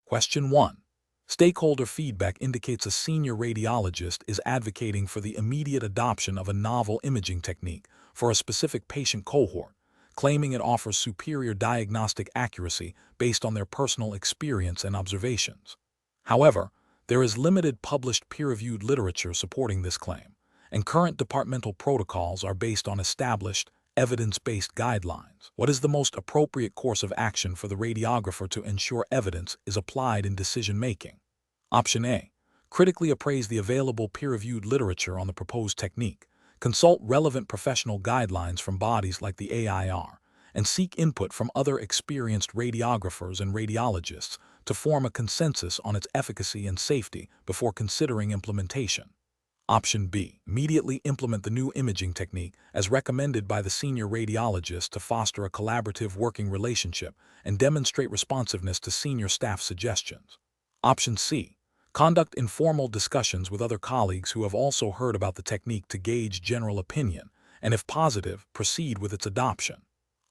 Question 1. Stakeholder feedback indicates a senior radiologist is advocating for the immediate adoption of a novel imaging technique for a specific patient cohort, claiming it offers superior diagnostic accuracy based on their personal experience and observations. However, there is limited published peer-reviewed literature supporting this claim, and current departmental protocols are based on established, evidence-based guidelines. What is the most appropriate course of action for the radiographer to ensure evidence is applied in decision-making? Option A. Critically appraise the available peer-reviewed literature on the proposed technique, consult relevant professional guidelines from bodies like the AIR, and seek input from other experienced radiographers and radiologists to form a consensus on its efficacy and safety before considering implementation. Option B. Immediately implement the new imaging technique as recommended by the senior radiologist to foster a collaborative working relationship and demonstrate responsiveness to senior staff suggestions. Option C. Conduct informal discussions with other colleagues who have also heard about the technique to gauge general opinion, and if positive, proceed with its adoption.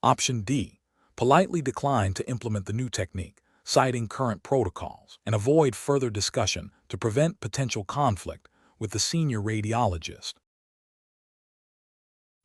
Option D. Politely decline to implement the new technique, citing current protocols, and avoid further discussion to prevent potential conflict with the senior radiologist.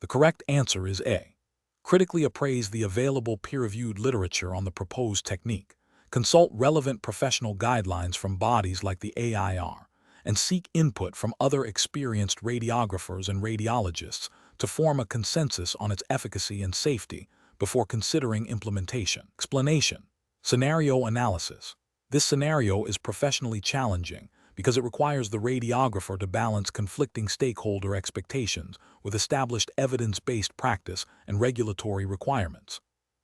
The correct answer is A. Critically appraise the available peer-reviewed literature on the proposed technique, consult relevant professional guidelines from bodies like the AIR, and seek input from other experienced radiographers and radiologists to form a consensus on its efficacy and safety before considering implementation. Explanation. Scenario analysis. This scenario is professionally challenging because it requires the radiographer to balance conflicting stakeholder expectations with established evidence-based practice and regulatory requirements.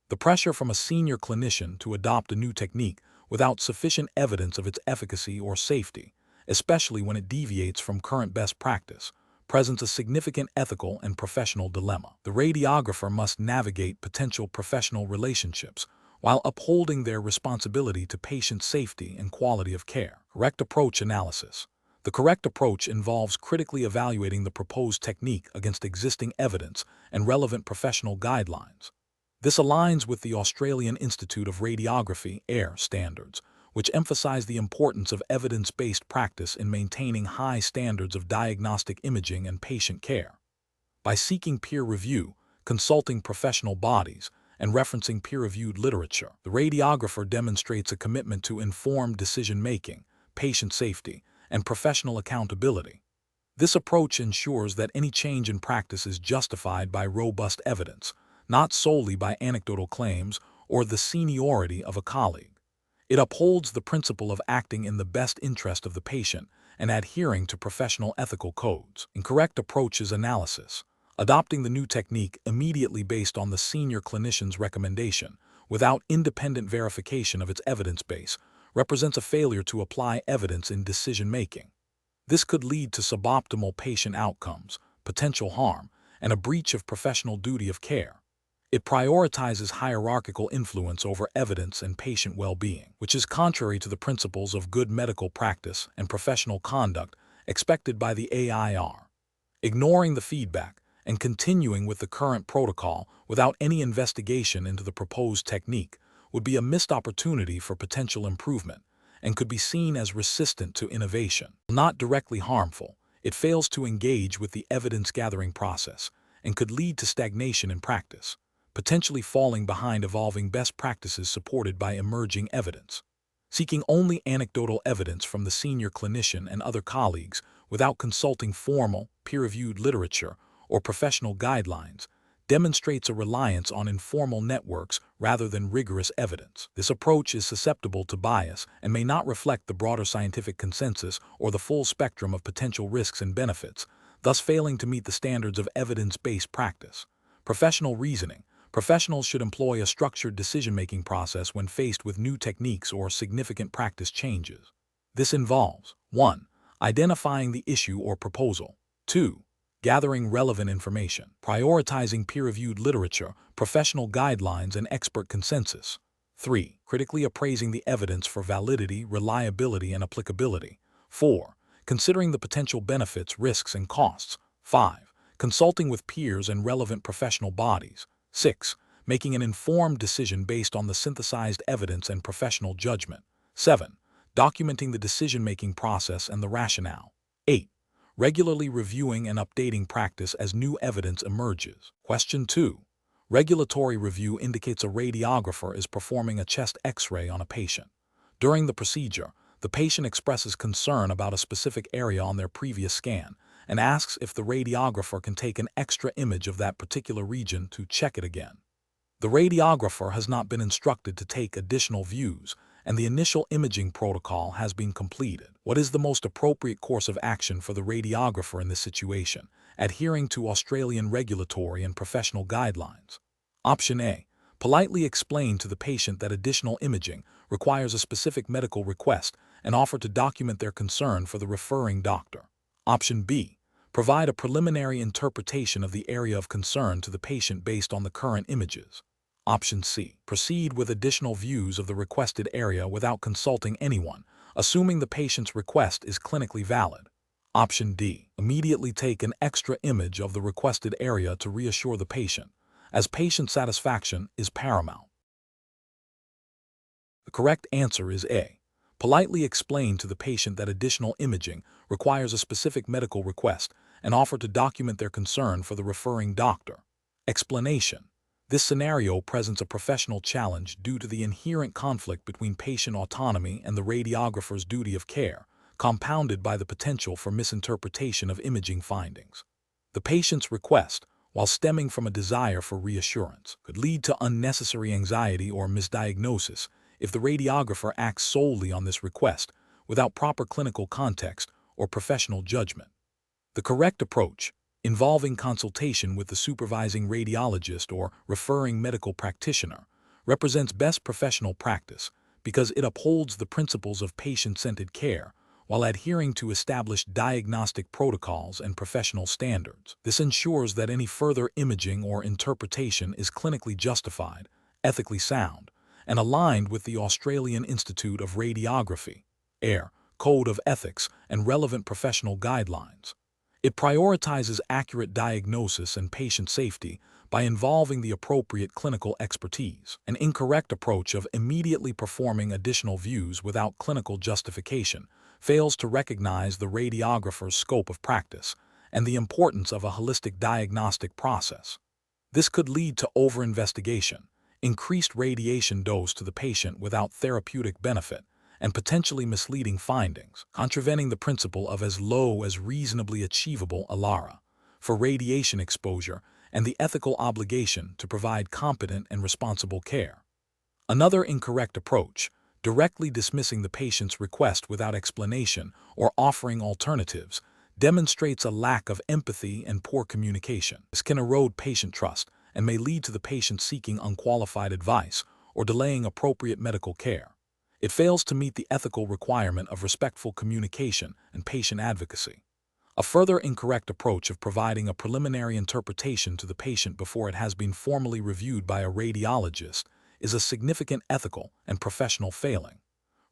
The pressure from a senior clinician to adopt a new technique without sufficient evidence of its efficacy or safety, especially when it deviates from current best practice, presents a significant ethical and professional dilemma. The radiographer must navigate potential professional relationships while upholding their responsibility to patient safety and quality of care. Correct approach analysis. The correct approach involves critically evaluating the proposed technique against existing evidence and relevant professional guidelines. This aligns with the Australian Institute of Radiography (AIR) standards, which emphasize the importance of evidence-based practice in maintaining high standards of diagnostic imaging and patient care. By seeking peer review, consulting professional bodies, and referencing peer-reviewed literature, the radiographer demonstrates a commitment to informed decision-making, patient safety, and professional accountability. This approach ensures that any change in practice is justified by robust evidence, not solely by anecdotal claims or the seniority of a colleague. It upholds the principle of acting in the best interest of the patient and adhering to professional ethical codes. Incorrect approaches analysis. Adopting the new technique immediately based on the senior clinician's recommendation, without independent verification of its evidence base, represents a failure to apply evidence in decision-making. This could lead to suboptimal patient outcomes, potential harm, and a breach of professional duty of care. It prioritizes hierarchical influence over evidence and patient well-being, which is contrary to the principles of good medical practice and professional conduct expected by the AIR. Ignoring the feedback and continuing with the current protocol without any investigation into the proposed technique would be a missed opportunity for potential improvement and could be seen as resistant to innovation. Not directly harmful, it fails to engage with the evidence-gathering process and could lead to stagnation in practice, potentially falling behind evolving best practices supported by emerging evidence. Seeking only anecdotal evidence from the senior clinician and other colleagues without consulting formal, peer-reviewed literature or professional guidelines demonstrates a reliance on informal networks rather than rigorous evidence. This approach is susceptible to bias and may not reflect the broader scientific consensus or the full spectrum of potential risks and benefits, thus failing to meet the standards of evidence-based practice. Professional reasoning. Professionals should employ a structured decision-making process when faced with new techniques or significant practice changes. This involves 1. Identifying the issue or proposal. 2. Gathering relevant information, prioritizing peer-reviewed literature, professional guidelines, and expert consensus. 3. Critically appraising the evidence for validity, reliability, and applicability. 4. Considering the potential benefits, risks, and costs. 5. Consulting with peers and relevant professional bodies. 6. Making an informed decision based on the synthesized evidence and professional judgment. 7. Documenting the decision-making process and the rationale. 8. Regularly reviewing and updating practice as new evidence emerges. Question 2. Regulatory review indicates a radiographer is performing a chest X-ray on a patient. During the procedure, the patient expresses concern about a specific area on their previous scan and asks if the radiographer can take an extra image of that particular region to check it again. The radiographer has not been instructed to take additional views, and the initial imaging protocol has been completed. What is the most appropriate course of action for the radiographer in this situation, adhering to Australian regulatory and professional guidelines? Option A. Politely explain to the patient that additional imaging requires a specific medical request and offer to document their concern for the referring doctor. Option B. Provide a preliminary interpretation of the area of concern to the patient based on the current images. Option C. Proceed with additional views of the requested area without consulting anyone, assuming the patient's request is clinically valid. Option D. Immediately take an extra image of the requested area to reassure the patient, as patient satisfaction is paramount. The correct answer is A. Politely explain to the patient that additional imaging requires a specific medical request and offer to document their concern for the referring doctor. Explanation. This scenario presents a professional challenge due to the inherent conflict between patient autonomy and the radiographer's duty of care, compounded by the potential for misinterpretation of imaging findings. The patient's request, while stemming from a desire for reassurance, could lead to unnecessary anxiety or misdiagnosis if the radiographer acts solely on this request without proper clinical context or professional judgment. The correct approach, involving consultation with the supervising radiologist or referring medical practitioner, represents best professional practice because it upholds the principles of patient-centered care while adhering to established diagnostic protocols and professional standards. This ensures that any further imaging or interpretation is clinically justified, ethically sound, and aligned with the Australian Institute of Radiography, AIR, Code of Ethics, and relevant professional guidelines. It prioritizes accurate diagnosis and patient safety by involving the appropriate clinical expertise. An incorrect approach of immediately performing additional views without clinical justification fails to recognize the radiographer's scope of practice and the importance of a holistic diagnostic process. This could lead to overinvestigation, increased radiation dose to the patient without therapeutic benefit, and potentially misleading findings, contravening the principle of as low as reasonably achievable ALARA for radiation exposure and the ethical obligation to provide competent and responsible care. Another incorrect approach, directly dismissing the patient's request without explanation or offering alternatives, demonstrates a lack of empathy and poor communication. This can erode patient trust and may lead to the patient seeking unqualified advice or delaying appropriate medical care. It fails to meet the ethical requirement of respectful communication and patient advocacy. A further incorrect approach of providing a preliminary interpretation to the patient before it has been formally reviewed by a radiologist is a significant ethical and professional failing.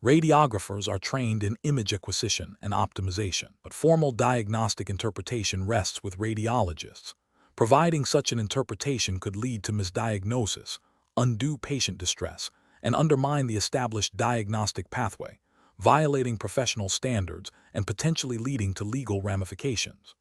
Radiographers are trained in image acquisition and optimization, but formal diagnostic interpretation rests with radiologists. Providing such an interpretation could lead to misdiagnosis, undue patient distress, and undermine the established diagnostic pathway, violating professional standards and potentially leading to legal ramifications.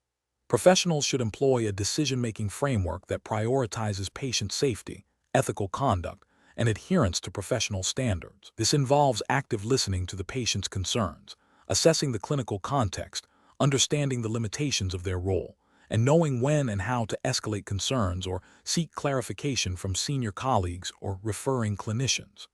Professionals should employ a decision-making framework that prioritizes patient safety, ethical conduct, and adherence to professional standards. This involves active listening to the patient's concerns, assessing the clinical context, understanding the limitations of their role, and knowing when and how to escalate concerns or seek clarification from senior colleagues or referring clinicians.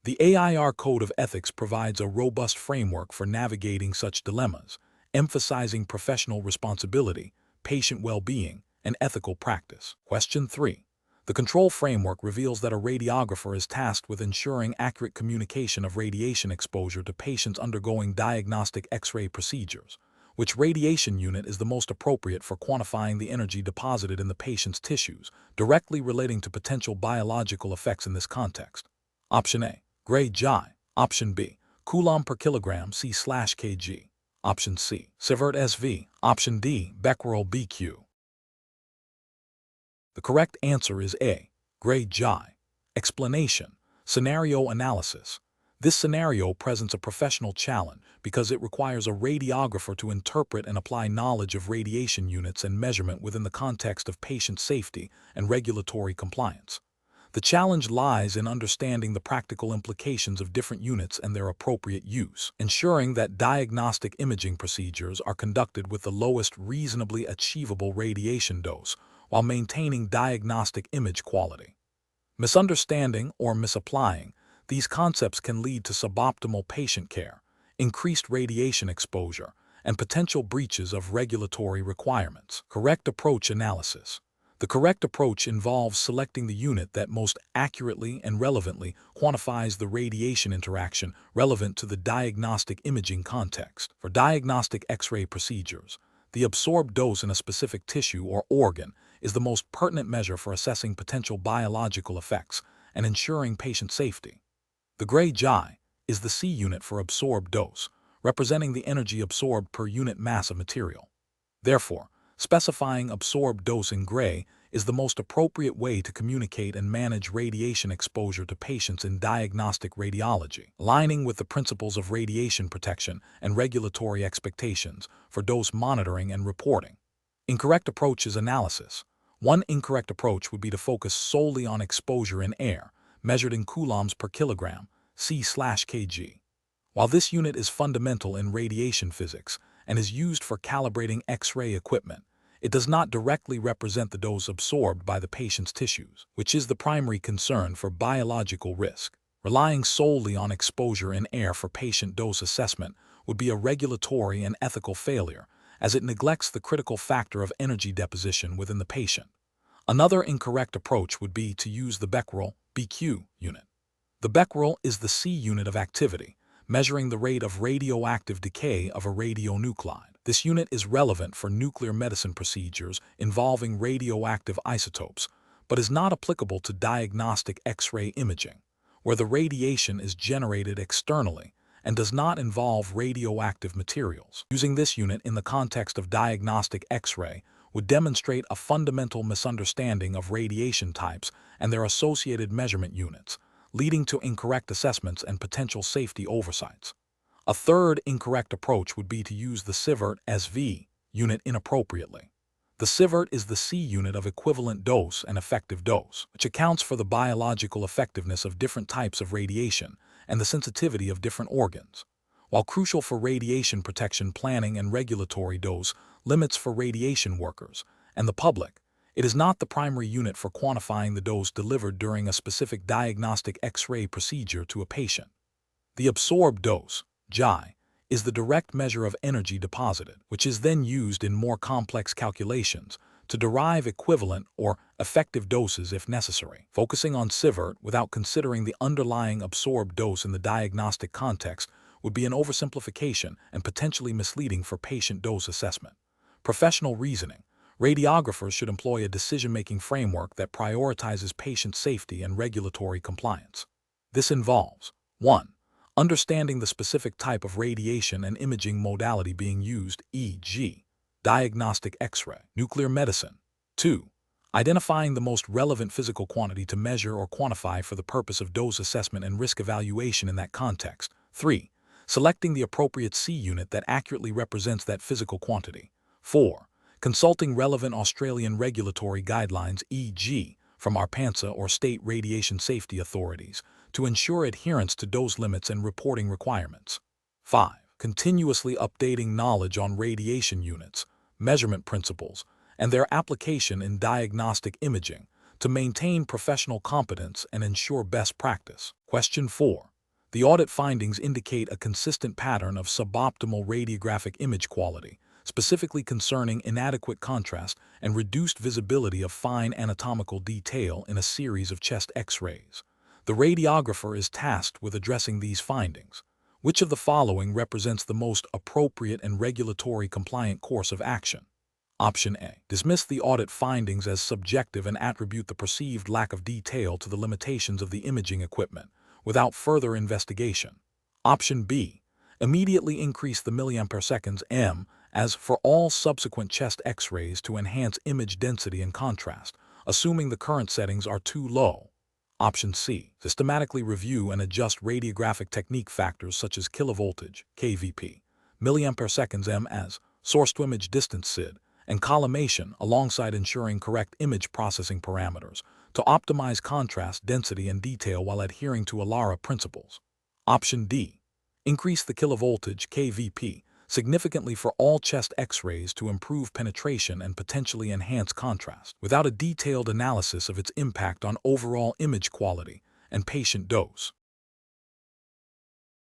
The AIR Code of Ethics provides a robust framework for navigating such dilemmas, emphasizing professional responsibility, patient well-being, and ethical practice. Question 3. The control framework reveals that a radiographer is tasked with ensuring accurate communication of radiation exposure to patients undergoing diagnostic X-ray procedures. Which radiation unit is the most appropriate for quantifying the energy deposited in the patient's tissues, directly relating to potential biological effects in this context? Option A. Gray Gi. Option B. Coulomb per kilogram C/kg. Option C. Sievert SV. Option D. Becquerel BQ. The correct answer is A. Gray Gi. Explanation. Scenario analysis. This scenario presents a professional challenge because it requires a radiographer to interpret and apply knowledge of radiation units and measurement within the context of patient safety and regulatory compliance. The challenge lies in understanding the practical implications of different units and their appropriate use, ensuring that diagnostic imaging procedures are conducted with the lowest reasonably achievable radiation dose while maintaining diagnostic image quality. Misunderstanding or misapplying these concepts can lead to suboptimal patient care, increased radiation exposure, and potential breaches of regulatory requirements. Correct approach analysis. The correct approach involves selecting the unit that most accurately and relevantly quantifies the radiation interaction relevant to the diagnostic imaging context. For diagnostic X-ray procedures, the absorbed dose in a specific tissue or organ is the most pertinent measure for assessing potential biological effects and ensuring patient safety. The gray Gi is the C unit for absorbed dose, representing the energy absorbed per unit mass of material. Therefore, specifying absorbed dose in gray is the most appropriate way to communicate and manage radiation exposure to patients in diagnostic radiology, aligning with the principles of radiation protection and regulatory expectations for dose monitoring and reporting. Incorrect approach is analysis. One incorrect approach would be to focus solely on exposure in air, measured in coulombs per kilogram, C/kg. While this unit is fundamental in radiation physics and is used for calibrating X-ray equipment, it does not directly represent the dose absorbed by the patient's tissues, which is the primary concern for biological risk. Relying solely on exposure in air for patient dose assessment would be a regulatory and ethical failure, as it neglects the critical factor of energy deposition within the patient. Another incorrect approach would be to use the Becquerel (BQ) unit. The Becquerel is the C unit of activity, measuring the rate of radioactive decay of a radionuclide. This unit is relevant for nuclear medicine procedures involving radioactive isotopes, but is not applicable to diagnostic X-ray imaging, where the radiation is generated externally and does not involve radioactive materials. Using this unit in the context of diagnostic X-ray would demonstrate a fundamental misunderstanding of radiation types and their associated measurement units, leading to incorrect assessments and potential safety oversights. A third incorrect approach would be to use the sievert SV unit inappropriately. The sievert is the C unit of equivalent dose and effective dose, which accounts for the biological effectiveness of different types of radiation and the sensitivity of different organs. While crucial for radiation protection planning and regulatory dose limits for radiation workers and the public, it is not the primary unit for quantifying the dose delivered during a specific diagnostic X-ray procedure to a patient. The absorbed dose, Gi, is the direct measure of energy deposited, which is then used in more complex calculations to derive equivalent or effective doses if necessary. Focusing on sievert without considering the underlying absorbed dose in the diagnostic context would be an oversimplification and potentially misleading for patient dose assessment. Professional reasoning. Radiographers should employ a decision-making framework that prioritizes patient safety and regulatory compliance. This involves 1. Understanding the specific type of radiation and imaging modality being used, e.g., diagnostic X-ray, nuclear medicine. 2. Identifying the most relevant physical quantity to measure or quantify for the purpose of dose assessment and risk evaluation in that context. 3. Selecting the appropriate C unit that accurately represents that physical quantity. 4. Consulting relevant Australian regulatory guidelines, e.g., from ARPANSA or state radiation safety authorities, to ensure adherence to dose limits and reporting requirements. 5. Continuously updating knowledge on radiation units, measurement principles, and their application in diagnostic imaging to maintain professional competence and ensure best practice. Question 4. The audit findings indicate a consistent pattern of suboptimal radiographic image quality, specifically concerning inadequate contrast and reduced visibility of fine anatomical detail in a series of chest X-rays. The radiographer is tasked with addressing these findings. Which of the following represents the most appropriate and regulatory compliant course of action? Option A. Dismiss the audit findings as subjective and attribute the perceived lack of detail to the limitations of the imaging equipment without further investigation. Option B. Immediately increase the milliampere-seconds M as for all subsequent chest X-rays to enhance image density and contrast, assuming the current settings are too low. Option C. Systematically review and adjust radiographic technique factors such as kilovoltage, kVp, milliampere seconds m as, source-to-image distance SID, and collimation alongside ensuring correct image processing parameters to optimize contrast, density, and detail while adhering to ALARA principles. Option D. Increase the kilovoltage, kVp, significantly for all chest X-rays to improve penetration and potentially enhance contrast, without a detailed analysis of its impact on overall image quality and patient dose.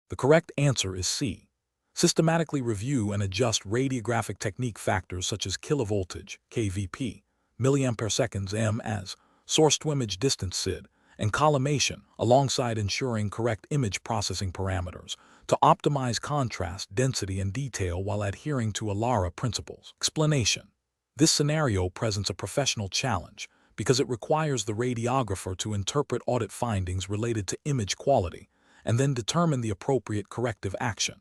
The correct answer is C. Systematically review and adjust radiographic technique factors such as kilovoltage, kVp, milliampere seconds m as, source-to-image distance SID, and collimation alongside ensuring correct image processing parameters to optimize contrast, density, and detail while adhering to ALARA principles. Explanation. This scenario presents a professional challenge because it requires the radiographer to interpret audit findings related to image quality and then determine the appropriate corrective action.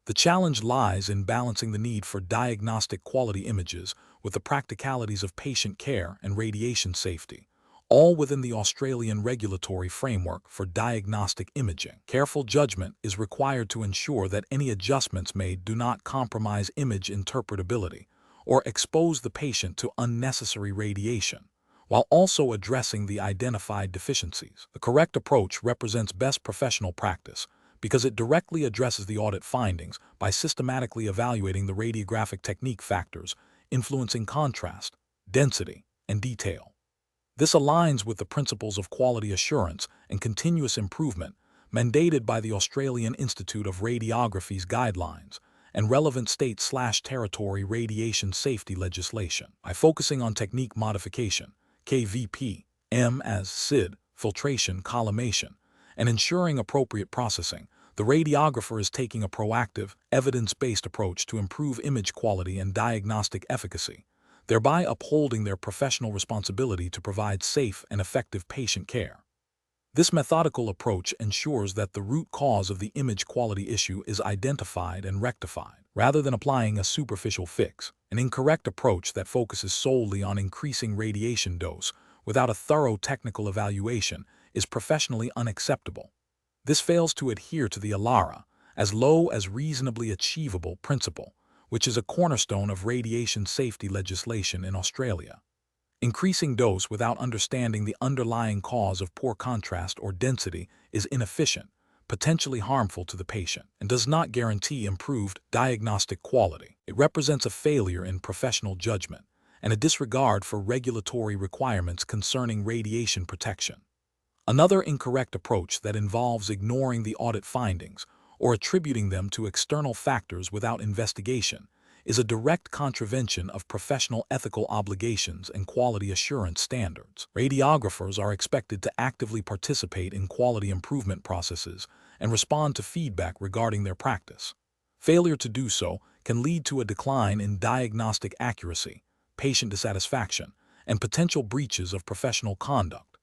The challenge lies in balancing the need for diagnostic quality images with the practicalities of patient care and radiation safety, all within the Australian regulatory framework for diagnostic imaging. Careful judgment is required to ensure that any adjustments made do not compromise image interpretability or expose the patient to unnecessary radiation, while also addressing the identified deficiencies. The correct approach represents best professional practice because it directly addresses the audit findings by systematically evaluating the radiographic technique factors influencing contrast, density, and detail. This aligns with the principles of quality assurance and continuous improvement mandated by the Australian Institute of Radiography's guidelines and relevant state/territory radiation safety legislation. By focusing on technique modification, kVp, m as SID, filtration, collimation, and ensuring appropriate processing, the radiographer is taking a proactive, evidence-based approach to improve image quality and diagnostic efficacy, thereby upholding their professional responsibility to provide safe and effective patient care. This methodical approach ensures that the root cause of the image quality issue is identified and rectified, rather than applying a superficial fix. An incorrect approach that focuses solely on increasing radiation dose without a thorough technical evaluation is professionally unacceptable. This fails to adhere to the ALARA, as low as reasonably achievable principle, which is a cornerstone of radiation safety legislation in Australia. Increasing dose without understanding the underlying cause of poor contrast or density is inefficient, potentially harmful to the patient, and does not guarantee improved diagnostic quality. It represents a failure in professional judgment and a disregard for regulatory requirements concerning radiation protection. Another incorrect approach that involves ignoring the audit findings or attributing them to external factors without investigation is a direct contravention of professional ethical obligations and quality assurance standards. Radiographers are expected to actively participate in quality improvement processes and respond to feedback regarding their practice. Failure to do so can lead to a decline in diagnostic accuracy, patient dissatisfaction, and potential breaches of professional conduct.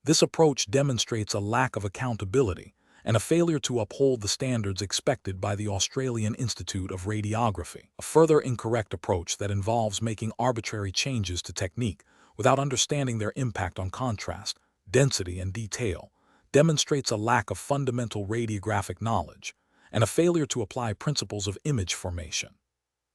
This approach demonstrates a lack of accountability and a failure to uphold the standards expected by the Australian Institute of Radiography. A further incorrect approach that involves making arbitrary changes to technique without understanding their impact on contrast, density, and detail demonstrates a lack of fundamental radiographic knowledge and a failure to apply principles of image formation.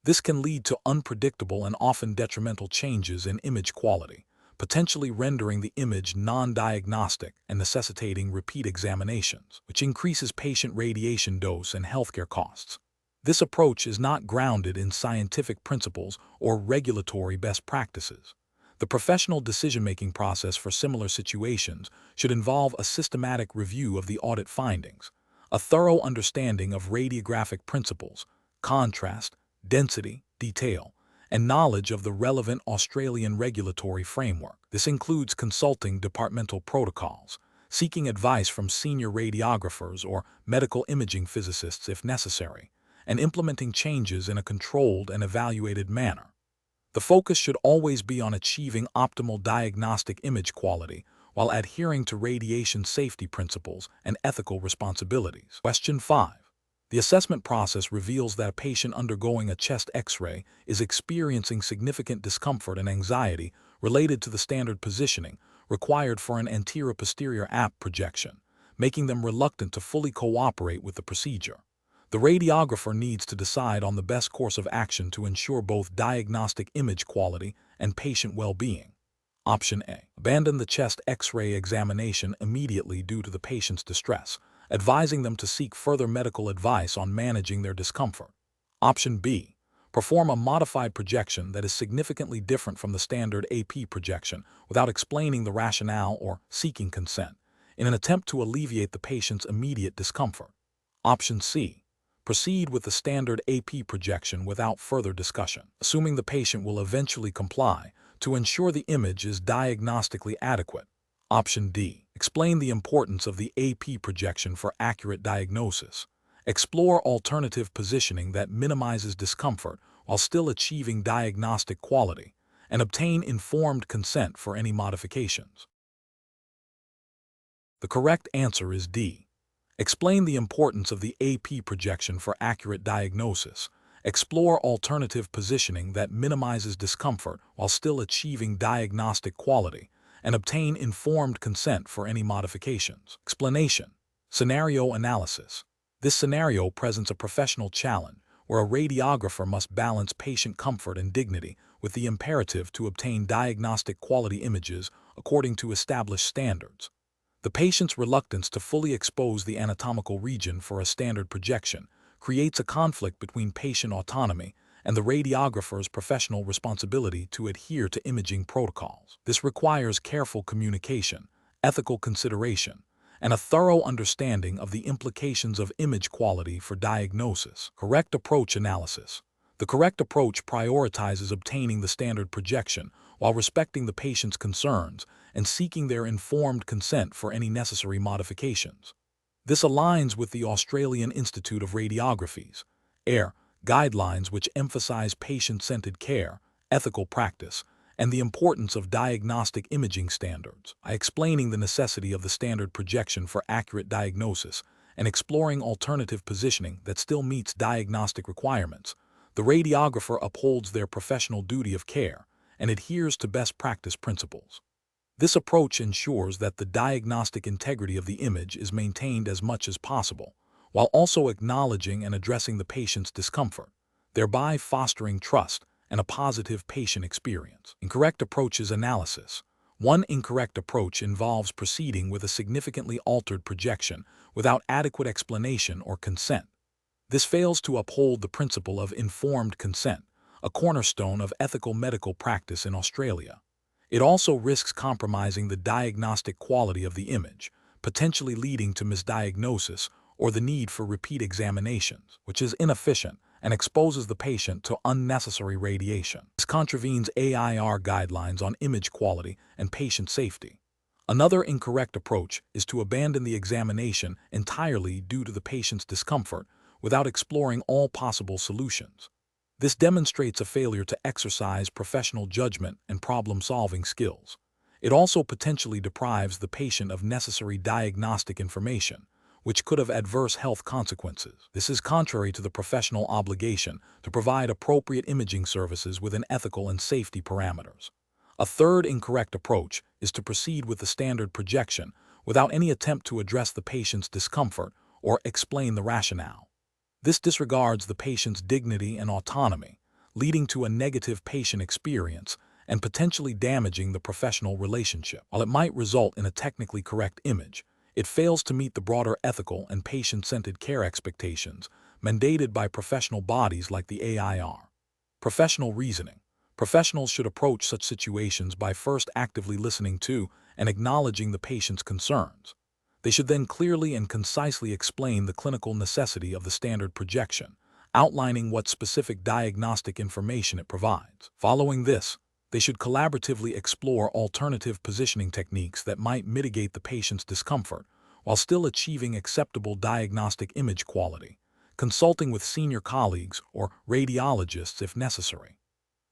This can lead to unpredictable and often detrimental changes in image quality, potentially rendering the image non-diagnostic and necessitating repeat examinations, which increases patient radiation dose and healthcare costs. This approach is not grounded in scientific principles or regulatory best practices. The professional decision-making process for similar situations should involve a systematic review of the audit findings, a thorough understanding of radiographic principles, contrast, density, detail, and knowledge of the relevant Australian regulatory framework. This includes consulting departmental protocols, seeking advice from senior radiographers or medical imaging physicists if necessary, and implementing changes in a controlled and evaluated manner. The focus should always be on achieving optimal diagnostic image quality while adhering to radiation safety principles and ethical responsibilities. Question 5. The assessment process reveals that a patient undergoing a chest X-ray is experiencing significant discomfort and anxiety related to the standard positioning, required for an anterior-posterior app projection, making them reluctant to fully cooperate with the procedure. The radiographer needs to decide on the best course of action to ensure both diagnostic image quality and patient well-being. Option A. Abandon the chest X-ray examination immediately due to the patient's distress, advising them to seek further medical advice on managing their discomfort. Option B. Perform a modified projection that is significantly different from the standard AP projection without explaining the rationale or seeking consent, in an attempt to alleviate the patient's immediate discomfort. Option C. Proceed with the standard AP projection without further discussion, assuming the patient will eventually comply, to ensure the image is diagnostically adequate. Option D. Explain the importance of the AP projection for accurate diagnosis. Explore alternative positioning that minimizes discomfort while still achieving diagnostic quality, and obtain informed consent for any modifications. The correct answer is D. Explain the importance of the AP projection for accurate diagnosis. Explore alternative positioning that minimizes discomfort while still achieving diagnostic quality, and obtain informed consent for any modifications. Explanation. Scenario analysis. This scenario presents a professional challenge where a radiographer must balance patient comfort and dignity with the imperative to obtain diagnostic quality images according to established standards. The patient's reluctance to fully expose the anatomical region for a standard projection creates a conflict between patient autonomy and the radiographer's professional responsibility to adhere to imaging protocols. This requires careful communication, ethical consideration, and a thorough understanding of the implications of image quality for diagnosis. Correct approach analysis. The correct approach prioritizes obtaining the standard projection while respecting the patient's concerns and seeking their informed consent for any necessary modifications. This aligns with the Australian Institute of Radiography's AIR guidelines, which emphasize patient-centered care, ethical practice, and the importance of diagnostic imaging standards. By explaining the necessity of the standard projection for accurate diagnosis and exploring alternative positioning that still meets diagnostic requirements, the radiographer upholds their professional duty of care and adheres to best practice principles. This approach ensures that the diagnostic integrity of the image is maintained as much as possible, while also acknowledging and addressing the patient's discomfort, thereby fostering trust and a positive patient experience. Incorrect approaches analysis. One incorrect approach involves proceeding with a significantly altered projection without adequate explanation or consent. This fails to uphold the principle of informed consent, a cornerstone of ethical medical practice in Australia. It also risks compromising the diagnostic quality of the image, potentially leading to misdiagnosis or the need for repeat examinations, which is inefficient and exposes the patient to unnecessary radiation. This contravenes AIR guidelines on image quality and patient safety. Another incorrect approach is to abandon the examination entirely due to the patient's discomfort without exploring all possible solutions. This demonstrates a failure to exercise professional judgment and problem-solving skills. It also potentially deprives the patient of necessary diagnostic information, which could have adverse health consequences. This is contrary to the professional obligation to provide appropriate imaging services within ethical and safety parameters. A third incorrect approach is to proceed with the standard projection without any attempt to address the patient's discomfort or explain the rationale. This disregards the patient's dignity and autonomy, leading to a negative patient experience and potentially damaging the professional relationship. While it might result in a technically correct image, it fails to meet the broader ethical and patient-centered care expectations mandated by professional bodies like the AIR. Professional reasoning. Professionals should approach such situations by first actively listening to and acknowledging the patient's concerns. They should then clearly and concisely explain the clinical necessity of the standard projection, outlining what specific diagnostic information it provides. Following this, they should collaboratively explore alternative positioning techniques that might mitigate the patient's discomfort while still achieving acceptable diagnostic image quality, consulting with senior colleagues or radiologists if necessary.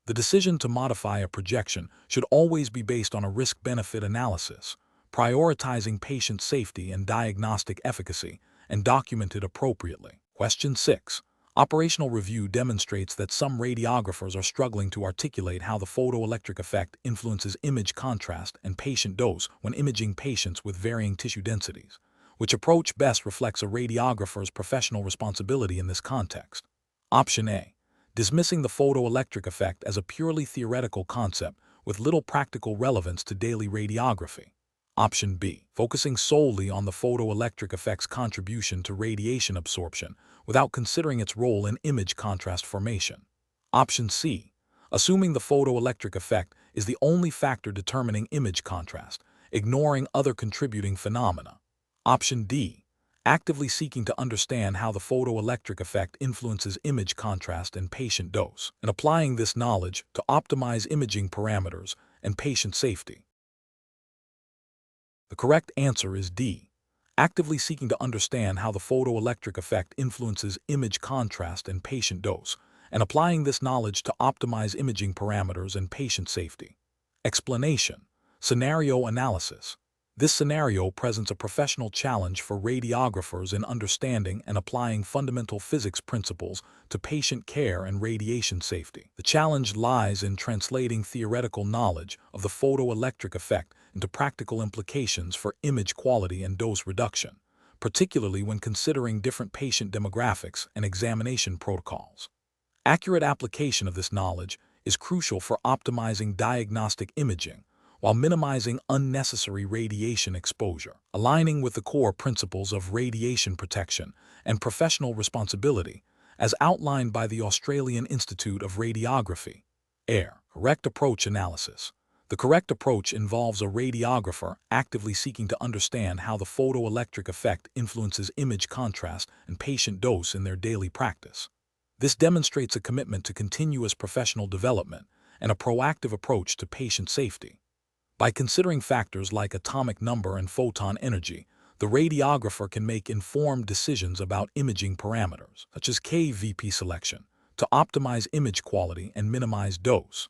The decision to modify a projection should always be based on a risk-benefit analysis, prioritizing patient safety and diagnostic efficacy, and documented appropriately. Question 6. Operational review demonstrates that some radiographers are struggling to articulate how the photoelectric effect influences image contrast and patient dose when imaging patients with varying tissue densities. Which approach best reflects a radiographer's professional responsibility in this context? Option A. Dismissing the photoelectric effect as a purely theoretical concept with little practical relevance to daily radiography. Option B. Focusing solely on the photoelectric effect's contribution to radiation absorption without considering its role in image contrast formation. Option C. Assuming the photoelectric effect is the only factor determining image contrast, ignoring other contributing phenomena. Option D. Actively seeking to understand how the photoelectric effect influences image contrast and patient dose, and applying this knowledge to optimize imaging parameters and patient safety. The correct answer is D. Actively seeking to understand how the photoelectric effect influences image contrast and patient dose, and applying this knowledge to optimize imaging parameters and patient safety. Explanation. Scenario analysis. This scenario presents a professional challenge for radiographers in understanding and applying fundamental physics principles to patient care and radiation safety. The challenge lies in translating theoretical knowledge of the photoelectric effect into practical implications for image quality and dose reduction, particularly when considering different patient demographics and examination protocols. Accurate application of this knowledge is crucial for optimizing diagnostic imaging while minimizing unnecessary radiation exposure, aligning with the core principles of radiation protection and professional responsibility as outlined by the Australian Institute of Radiography. AIR. Correct approach analysis. The correct approach involves a radiographer actively seeking to understand how the photoelectric effect influences image contrast and patient dose in their daily practice. This demonstrates a commitment to continuous professional development and a proactive approach to patient safety. By considering factors like atomic number and photon energy, the radiographer can make informed decisions about imaging parameters, such as KVP selection, to optimize image quality and minimize dose.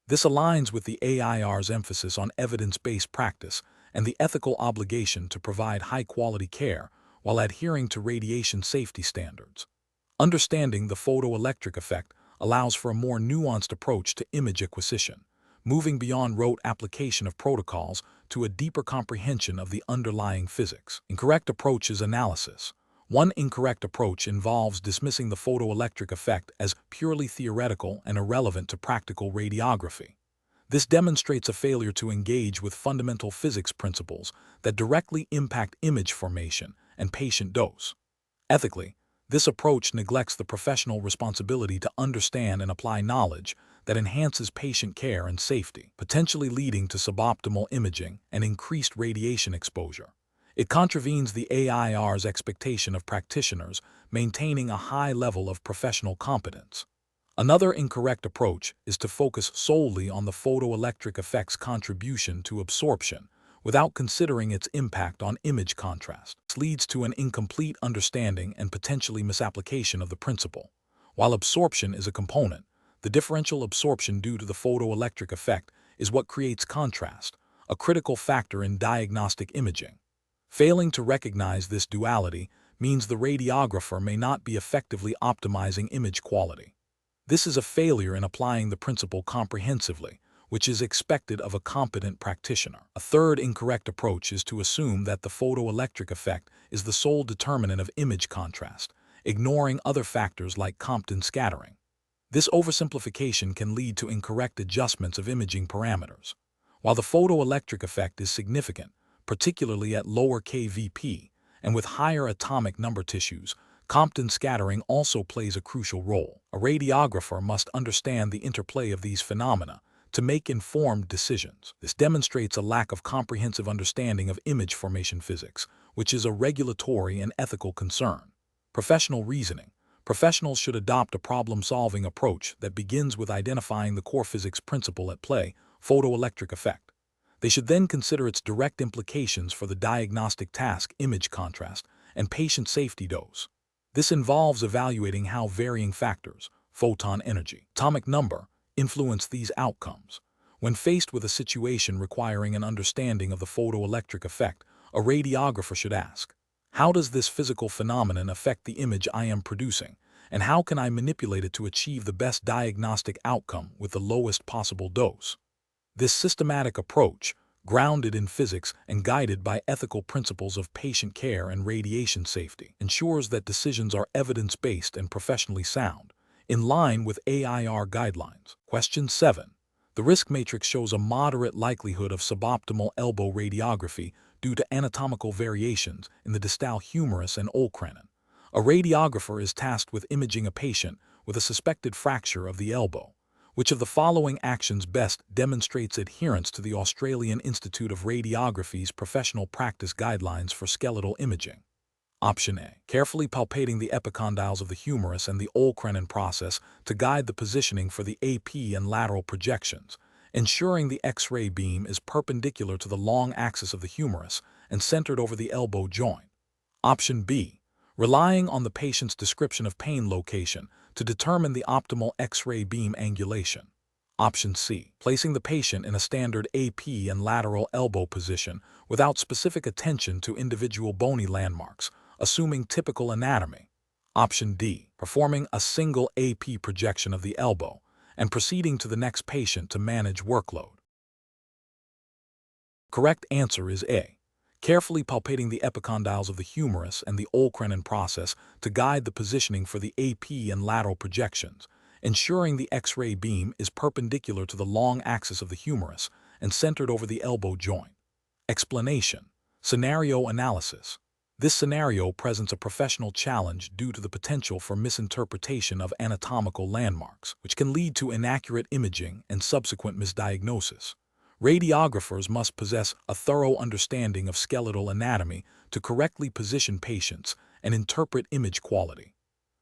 This aligns with the AIR's emphasis on evidence-based practice and the ethical obligation to provide high-quality care while adhering to radiation safety standards. Understanding the photoelectric effect allows for a more nuanced approach to image acquisition, moving beyond rote application of protocols to a deeper comprehension of the underlying physics. Incorrect approach is analysis. One incorrect approach involves dismissing the photoelectric effect as purely theoretical and irrelevant to practical radiography. This demonstrates a failure to engage with fundamental physics principles that directly impact image formation and patient dose. Ethically, this approach neglects the professional responsibility to understand and apply knowledge that enhances patient care and safety, potentially leading to suboptimal imaging and increased radiation exposure. It contravenes the AIR's expectation of practitioners maintaining a high level of professional competence. Another incorrect approach is to focus solely on the photoelectric effect's contribution to absorption without considering its impact on image contrast. This leads to an incomplete understanding and potentially misapplication of the principle. While absorption is a component, the differential absorption due to the photoelectric effect is what creates contrast, a critical factor in diagnostic imaging. Failing to recognize this duality means the radiographer may not be effectively optimizing image quality. This is a failure in applying the principle comprehensively, which is expected of a competent practitioner. A third incorrect approach is to assume that the photoelectric effect is the sole determinant of image contrast, ignoring other factors like Compton scattering. This oversimplification can lead to incorrect adjustments of imaging parameters. While the photoelectric effect is significant, particularly at lower KVP and with higher atomic number tissues, Compton scattering also plays a crucial role. A radiographer must understand the interplay of these phenomena to make informed decisions. This demonstrates a lack of comprehensive understanding of image formation physics, which is a regulatory and ethical concern. Professional reasoning. Professionals should adopt a problem-solving approach that begins with identifying the core physics principle at play, photoelectric effect. They should then consider its direct implications for the diagnostic task, image contrast, and patient safety dose. This involves evaluating how varying factors, photon energy, atomic number, influence these outcomes. When faced with a situation requiring an understanding of the photoelectric effect, a radiographer should ask, how does this physical phenomenon affect the image I am producing, and how can I manipulate it to achieve the best diagnostic outcome with the lowest possible dose? This systematic approach, grounded in physics and guided by ethical principles of patient care and radiation safety, ensures that decisions are evidence-based and professionally sound, in line with AIR guidelines. Question 7. The risk matrix shows a moderate likelihood of suboptimal elbow radiography due to anatomical variations in the distal humerus and olecranon. A radiographer is tasked with imaging a patient with a suspected fracture of the elbow. Which of the following actions best demonstrates adherence to the Australian Institute of Radiography's professional practice guidelines for skeletal imaging? Option A. Carefully palpating the epicondyles of the humerus and the olecranon process to guide the positioning for the AP and lateral projections, ensuring the X-ray beam is perpendicular to the long axis of the humerus and centered over the elbow joint. Option B. Relying on the patient's description of pain location to determine the optimal X-ray beam angulation. Option C. Placing the patient in a standard AP and lateral elbow position without specific attention to individual bony landmarks, assuming typical anatomy. Option D. Performing a single AP projection of the elbow and proceeding to the next patient to manage workload. Correct answer is A. Carefully palpating the epicondyles of the humerus and the olecranon process to guide the positioning for the AP and lateral projections, ensuring the X-ray beam is perpendicular to the long axis of the humerus and centered over the elbow joint. Explanation. Scenario analysis. This scenario presents a professional challenge due to the potential for misinterpretation of anatomical landmarks, which can lead to inaccurate imaging and subsequent misdiagnosis. Radiographers must possess a thorough understanding of skeletal anatomy to correctly position patients and interpret image quality.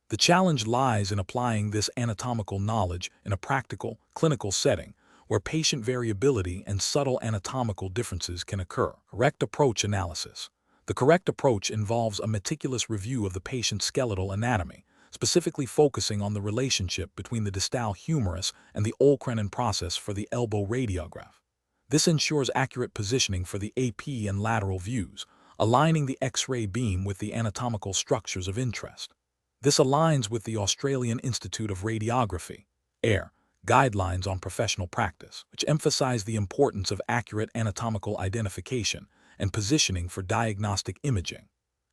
The challenge lies in applying this anatomical knowledge in a practical, clinical setting where patient variability and subtle anatomical differences can occur. Correct approach analysis. The correct approach involves a meticulous review of the patient's skeletal anatomy, specifically focusing on the relationship between the distal humerus and the olecranon process for the elbow radiograph. This ensures accurate positioning for the AP and lateral views, aligning the X-ray beam with the anatomical structures of interest. This aligns with the Australian Institute of Radiography, AIR, guidelines on professional practice, which emphasize the importance of accurate anatomical identification and positioning for diagnostic imaging.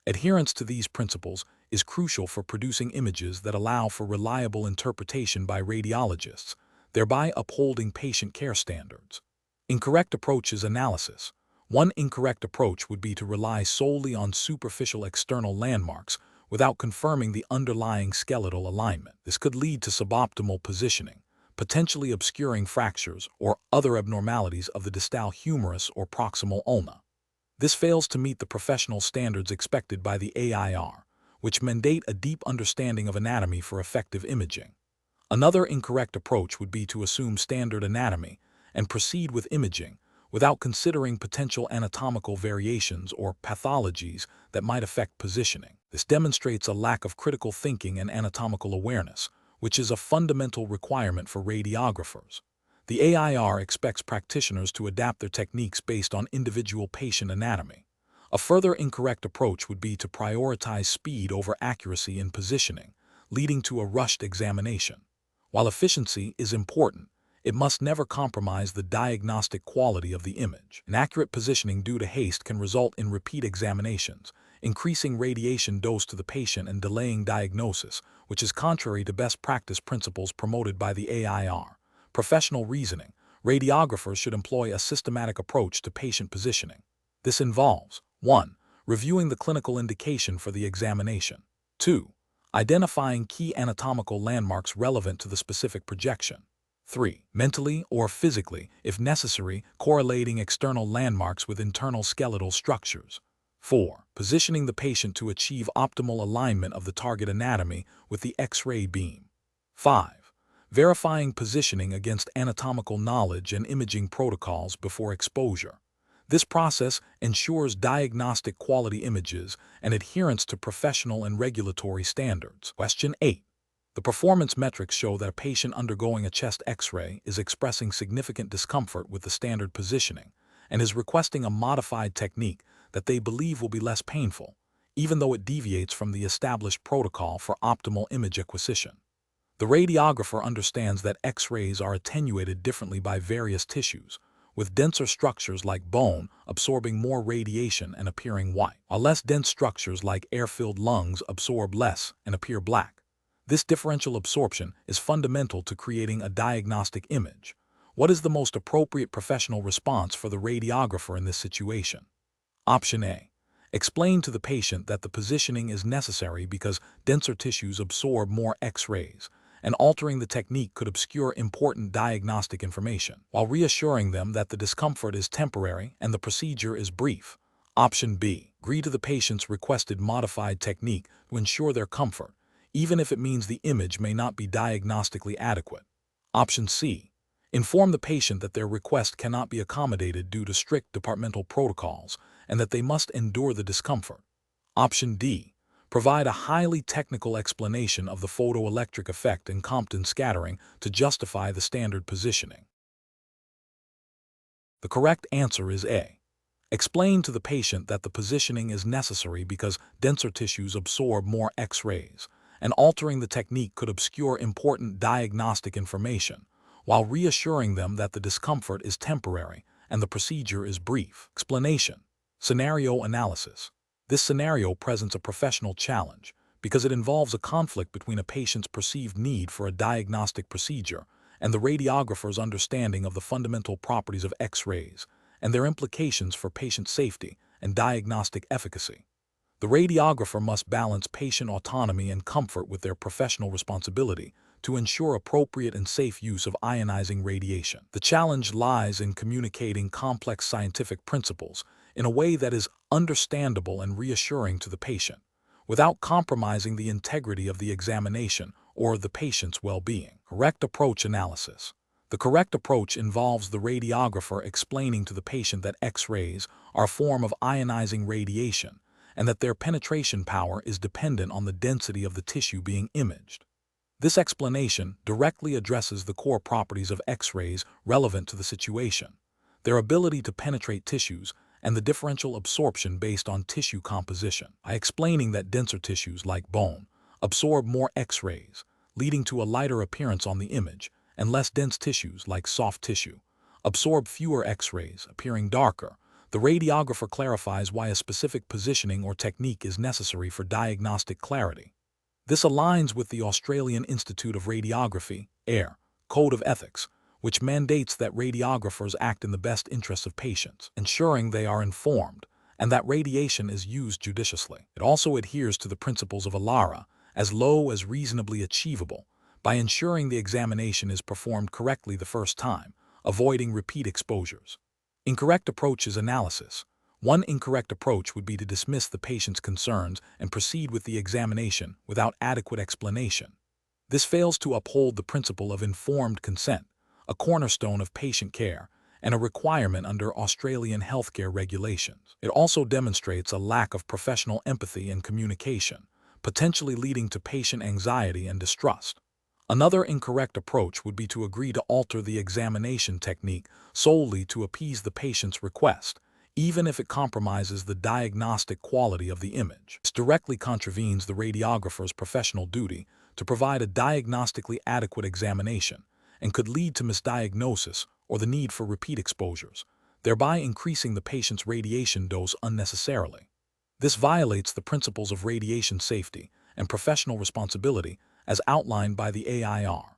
Adherence to these principles is crucial for producing images that allow for reliable interpretation by radiologists, thereby upholding patient care standards. Incorrect approaches analysis. One incorrect approach would be to rely solely on superficial external landmarks without confirming the underlying skeletal alignment. This could lead to suboptimal positioning, potentially obscuring fractures or other abnormalities of the distal humerus or proximal ulna. This fails to meet the professional standards expected by the AIR, which mandate a deep understanding of anatomy for effective imaging. Another incorrect approach would be to assume standard anatomy and proceed with imaging without considering potential anatomical variations or pathologies that might affect positioning. This demonstrates a lack of critical thinking and anatomical awareness, which is a fundamental requirement for radiographers. The AIR expects practitioners to adapt their techniques based on individual patient anatomy. A further incorrect approach would be to prioritize speed over accuracy in positioning, leading to a rushed examination. While efficiency is important, it must never compromise the diagnostic quality of the image. Inaccurate positioning due to haste can result in repeat examinations, increasing radiation dose to the patient and delaying diagnosis, which is contrary to best practice principles promoted by the AIR. Professional reasoning. Radiographers should employ a systematic approach to patient positioning. This involves 1. Reviewing the clinical indication for the examination. 2. Identifying key anatomical landmarks relevant to the specific projection. 3. Mentally or physically, if necessary, correlating external landmarks with internal skeletal structures. 4. Positioning the patient to achieve optimal alignment of the target anatomy with the X-ray beam. 5. Verifying positioning against anatomical knowledge and imaging protocols before exposure. This process ensures diagnostic quality images and adherence to professional and regulatory standards. Question 8. The performance metrics show that a patient undergoing a chest X-ray is expressing significant discomfort with the standard positioning and is requesting a modified technique that they believe will be less painful, even though it deviates from the established protocol for optimal image acquisition. The radiographer understands that X-rays are attenuated differently by various tissues, with denser structures like bone absorbing more radiation and appearing white, while less dense structures like air-filled lungs absorb less and appear black. This differential absorption is fundamental to creating a diagnostic image. What is the most appropriate professional response for the radiographer in this situation? Option A. Explain to the patient that the positioning is necessary because denser tissues absorb more X-rays, and altering the technique could obscure important diagnostic information, while reassuring them that the discomfort is temporary and the procedure is brief. Option B. Agree to the patient's requested modified technique to ensure their comfort, even if it means the image may not be diagnostically adequate. Option C. Inform the patient that their request cannot be accommodated due to strict departmental protocols and that they must endure the discomfort. Option D. Provide a highly technical explanation of the photoelectric effect and Compton scattering to justify the standard positioning. The correct answer is A. Explain to the patient that the positioning is necessary because denser tissues absorb more X-rays, and altering the technique could obscure important diagnostic information, while reassuring them that the discomfort is temporary and the procedure is brief. Explanation. Scenario analysis. This scenario presents a professional challenge because it involves a conflict between a patient's perceived need for a diagnostic procedure and the radiographer's understanding of the fundamental properties of X-rays and their implications for patient safety and diagnostic efficacy. The radiographer must balance patient autonomy and comfort with their professional responsibility to ensure appropriate and safe use of ionizing radiation. The challenge lies in communicating complex scientific principles in a way that is understandable and reassuring to the patient, without compromising the integrity of the examination or the patient's well-being. Correct approach analysis. The correct approach involves the radiographer explaining to the patient that X-rays are a form of ionizing radiation and that their penetration power is dependent on the density of the tissue being imaged. This explanation directly addresses the core properties of X-rays relevant to the situation, their ability to penetrate tissues, and the differential absorption based on tissue composition. By explaining that denser tissues, like bone, absorb more X-rays, leading to a lighter appearance on the image, and less dense tissues, like soft tissue, absorb fewer X-rays, appearing darker, the radiographer clarifies why a specific positioning or technique is necessary for diagnostic clarity. This aligns with the Australian Institute of Radiography, AIR, Code of Ethics, which mandates that radiographers act in the best interests of patients, ensuring they are informed, and that radiation is used judiciously. It also adheres to the principles of ALARA, as low as reasonably achievable, by ensuring the examination is performed correctly the first time, avoiding repeat exposures. Incorrect approach is analysis. One incorrect approach would be to dismiss the patient's concerns and proceed with the examination without adequate explanation. This fails to uphold the principle of informed consent, a cornerstone of patient care, and a requirement under Australian healthcare regulations. It also demonstrates a lack of professional empathy and communication, potentially leading to patient anxiety and distrust. Another incorrect approach would be to agree to alter the examination technique solely to appease the patient's request, even if it compromises the diagnostic quality of the image. This directly contravenes the radiographer's professional duty to provide a diagnostically adequate examination and could lead to misdiagnosis or the need for repeat exposures, thereby increasing the patient's radiation dose unnecessarily. This violates the principles of radiation safety and professional responsibility as outlined by the AIR.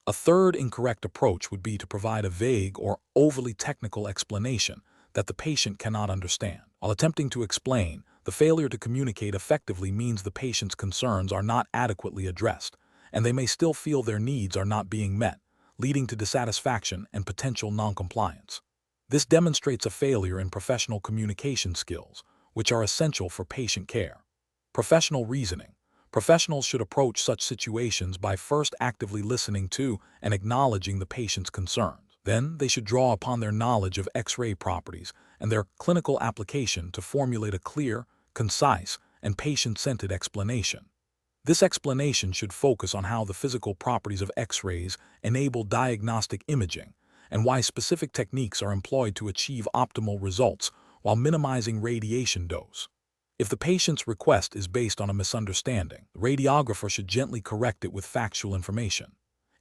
A third incorrect approach would be to provide a vague or overly technical explanation that the patient cannot understand. While attempting to explain, the failure to communicate effectively means the patient's concerns are not adequately addressed, and they may still feel their needs are not being met, leading to dissatisfaction and potential noncompliance. This demonstrates a failure in professional communication skills, which are essential for patient care. Professional reasoning. Professionals should approach such situations by first actively listening to and acknowledging the patient's concerns. Then, they should draw upon their knowledge of X-ray properties and their clinical application to formulate a clear, concise, and patient-centered explanation. This explanation should focus on how the physical properties of X-rays enable diagnostic imaging and why specific techniques are employed to achieve optimal results while minimizing radiation dose. If the patient's request is based on a misunderstanding, the radiographer should gently correct it with factual information.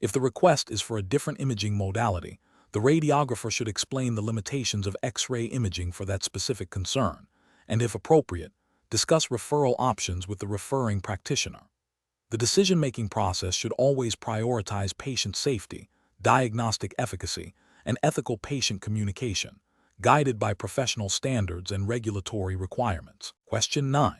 If the request is for a different imaging modality, the radiographer should explain the limitations of X-ray imaging for that specific concern, and if appropriate, discuss referral options with the referring practitioner. The decision-making process should always prioritize patient safety, diagnostic efficacy, and ethical patient communication, guided by professional standards and regulatory requirements. Question 9.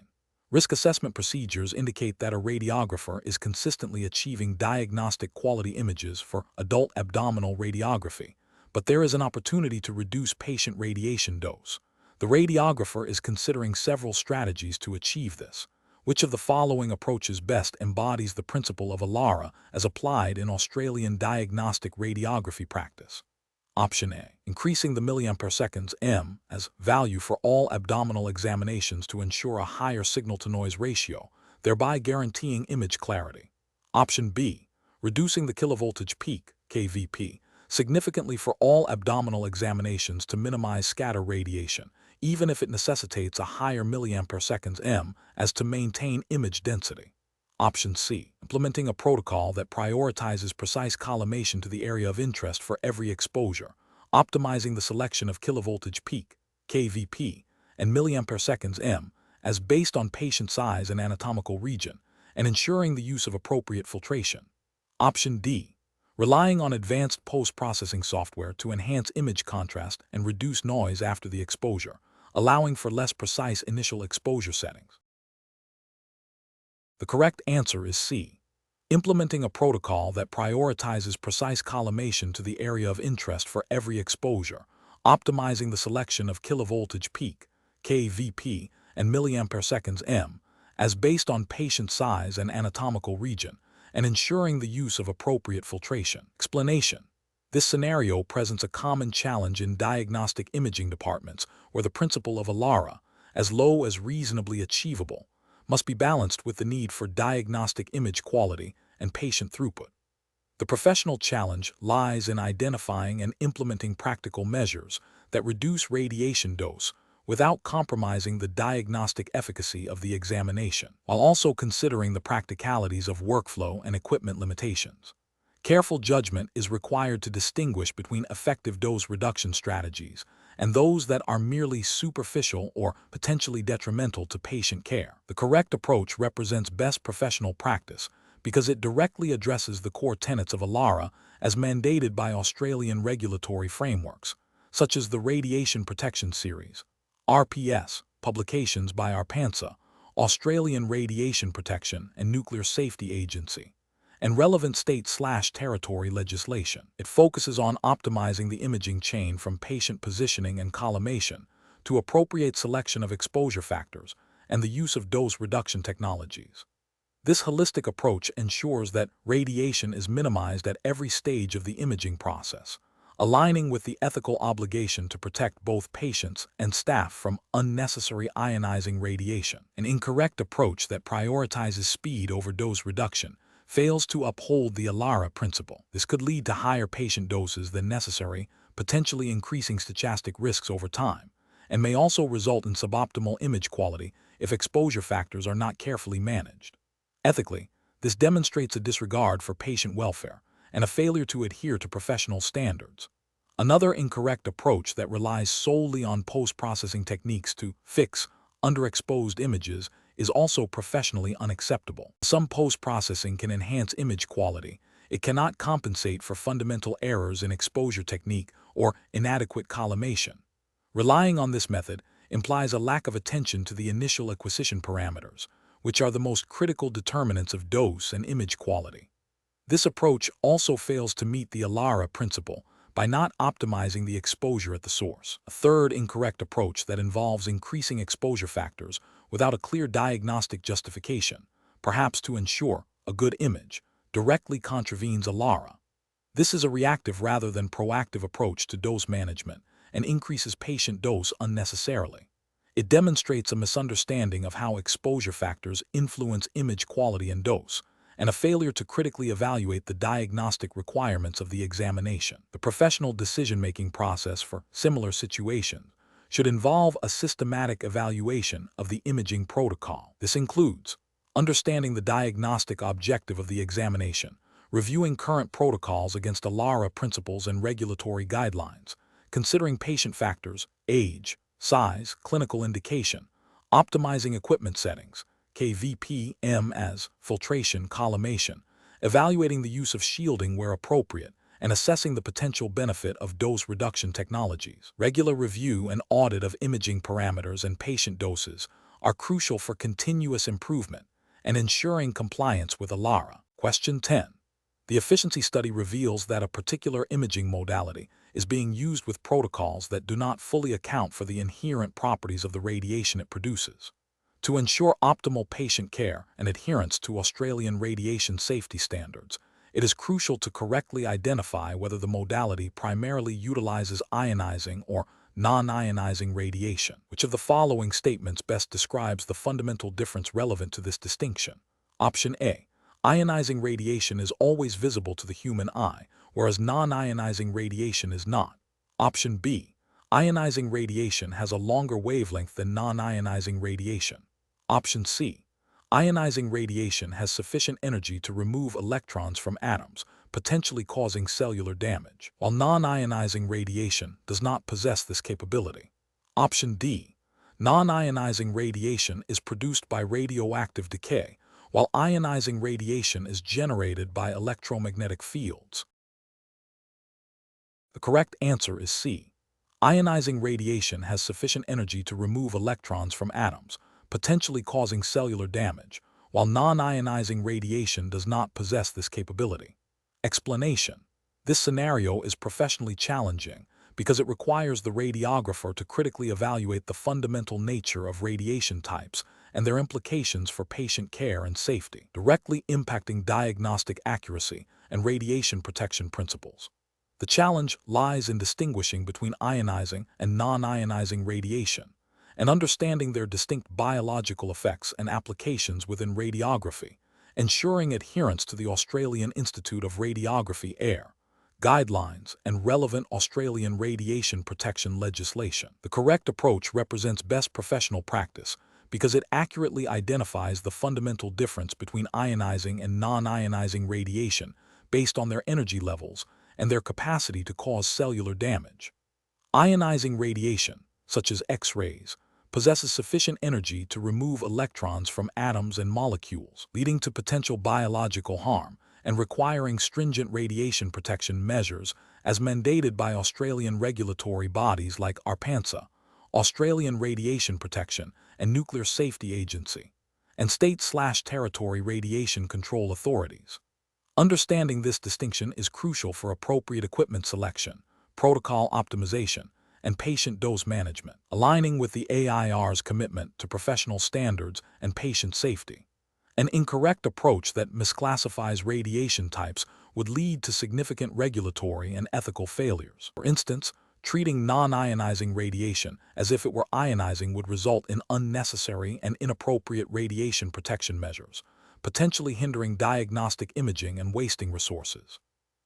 Risk assessment procedures indicate that a radiographer is consistently achieving diagnostic quality images for adult abdominal radiography, but there is an opportunity to reduce patient radiation dose. The radiographer is considering several strategies to achieve this. Which of the following approaches best embodies the principle of ALARA as applied in Australian diagnostic radiography practice? Option A. Increasing the milliampere seconds M as value for all abdominal examinations to ensure a higher signal-to-noise ratio, thereby guaranteeing image clarity. Option B. Reducing the kilovoltage peak, kVp, significantly for all abdominal examinations to minimize scatter radiation, even if it necessitates a higher milliampere seconds M as to maintain image density. Option C. Implementing a protocol that prioritizes precise collimation to the area of interest for every exposure, optimizing the selection of kilovoltage peak, kVp, and milliampere seconds M as based on patient size and anatomical region, and ensuring the use of appropriate filtration. Option D. Relying on advanced post-processing software to enhance image contrast and reduce noise after the exposure, allowing for less precise initial exposure settings. The correct answer is C. Implementing a protocol that prioritizes precise collimation to the area of interest for every exposure, optimizing the selection of kilovoltage peak, kVp, and milliampere seconds M, as based on patient size and anatomical region, and ensuring the use of appropriate filtration. Explanation. This scenario presents a common challenge in diagnostic imaging departments where the principle of ALARA, as low as reasonably achievable, must be balanced with the need for diagnostic image quality and patient throughput. The professional challenge lies in identifying and implementing practical measures that reduce radiation dose without compromising the diagnostic efficacy of the examination, while also considering the practicalities of workflow and equipment limitations. Careful judgment is required to distinguish between effective dose reduction strategies and those that are merely superficial or potentially detrimental to patient care. The correct approach represents best professional practice because it directly addresses the core tenets of ALARA as mandated by Australian regulatory frameworks, such as the Radiation Protection Series, RPS, publications by ARPANSA, Australian Radiation Protection and Nuclear Safety Agency, and relevant state/territory legislation. It focuses on optimizing the imaging chain from patient positioning and collimation to appropriate selection of exposure factors and the use of dose reduction technologies. This holistic approach ensures that radiation is minimized at every stage of the imaging process, aligning with the ethical obligation to protect both patients and staff from unnecessary ionizing radiation. An incorrect approach that prioritizes speed over dose reduction fails to uphold the ALARA principle. This could lead to higher patient doses than necessary, potentially increasing stochastic risks over time, and may also result in suboptimal image quality if exposure factors are not carefully managed. Ethically, this demonstrates a disregard for patient welfare and a failure to adhere to professional standards. Another incorrect approach that relies solely on post-processing techniques to fix underexposed images is also professionally unacceptable. Some post-processing can enhance image quality. It cannot compensate for fundamental errors in exposure technique or inadequate collimation. Relying on this method implies a lack of attention to the initial acquisition parameters, which are the most critical determinants of dose and image quality. This approach also fails to meet the ALARA principle by not optimizing the exposure at the source. A third incorrect approach that involves increasing exposure factors without a clear diagnostic justification, perhaps to ensure a good image, directly contravenes ALARA. This is a reactive rather than proactive approach to dose management and increases patient dose unnecessarily. It demonstrates a misunderstanding of how exposure factors influence image quality and dose, and a failure to critically evaluate the diagnostic requirements of the examination. The professional decision-making process for similar situations should involve a systematic evaluation of the imaging protocol. This includes understanding the diagnostic objective of the examination, reviewing current protocols against ALARA principles and regulatory guidelines, considering patient factors, age, size, clinical indication, optimizing equipment settings, KVPM as filtration, collimation, evaluating the use of shielding where appropriate, and assessing the potential benefit of dose reduction technologies. Regular review and audit of imaging parameters and patient doses are crucial for continuous improvement and ensuring compliance with ALARA. Question 10. The efficiency study reveals that a particular imaging modality is being used with protocols that do not fully account for the inherent properties of the radiation it produces. To ensure optimal patient care and adherence to Australian radiation safety standards, it is crucial to correctly identify whether the modality primarily utilizes ionizing or non-ionizing radiation. Which of the following statements best describes the fundamental difference relevant to this distinction? Option A. Ionizing radiation is always visible to the human eye, whereas non-ionizing radiation is not. Option B. Ionizing radiation has a longer wavelength than non-ionizing radiation. Option C. Ionizing radiation has sufficient energy to remove electrons from atoms, potentially causing cellular damage, while non-ionizing radiation does not possess this capability. Option D. Non-ionizing radiation is produced by radioactive decay, while ionizing radiation is generated by electromagnetic fields. The correct answer is C. Ionizing radiation has sufficient energy to remove electrons from atoms, potentially causing cellular damage, while non-ionizing radiation does not possess this capability. Explanation: this scenario is professionally challenging because it requires the radiographer to critically evaluate the fundamental nature of radiation types and their implications for patient care and safety, directly impacting diagnostic accuracy and radiation protection principles. The challenge lies in distinguishing between ionizing and non-ionizing radiation, and understanding their distinct biological effects and applications within radiography, ensuring adherence to the Australian Institute of Radiography (AIR) guidelines and relevant Australian radiation protection legislation. The correct approach represents best professional practice because it accurately identifies the fundamental difference between ionizing and non-ionizing radiation based on their energy levels and their capacity to cause cellular damage. Ionizing radiation, such as X-rays, possesses sufficient energy to remove electrons from atoms and molecules, leading to potential biological harm and requiring stringent radiation protection measures as mandated by Australian regulatory bodies like ARPANSA, Australian Radiation Protection and Nuclear Safety Agency, and state/territory radiation control authorities. Understanding this distinction is crucial for appropriate equipment selection, protocol optimization, and patient dose management, aligning with the AIR's commitment to professional standards and patient safety. An incorrect approach that misclassifies radiation types would lead to significant regulatory and ethical failures. For instance, treating non-ionizing radiation as if it were ionizing would result in unnecessary and inappropriate radiation protection measures, potentially hindering diagnostic imaging and wasting resources.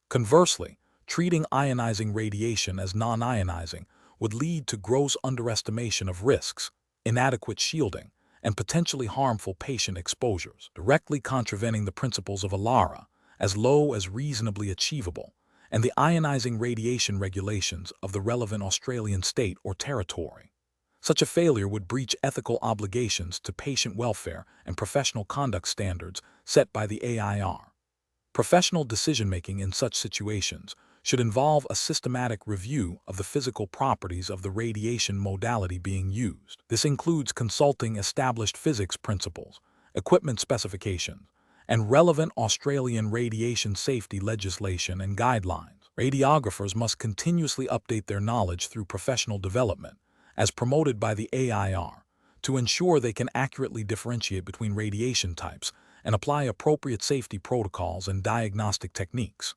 Conversely, treating ionizing radiation as non-ionizing would lead to gross underestimation of risks, inadequate shielding, and potentially harmful patient exposures, directly contravening the principles of ALARA as low as reasonably achievable and the ionizing radiation regulations of the relevant Australian state or territory. Such a failure would breach ethical obligations to patient welfare and professional conduct standards set by the AIR. Professional decision-making in such situations should involve a systematic review of the physical properties of the radiation modality being used. This includes consulting established physics principles, equipment specifications, and relevant Australian radiation safety legislation and guidelines. Radiographers must continuously update their knowledge through professional development, as promoted by the AIR, to ensure they can accurately differentiate between radiation types and apply appropriate safety protocols and diagnostic techniques.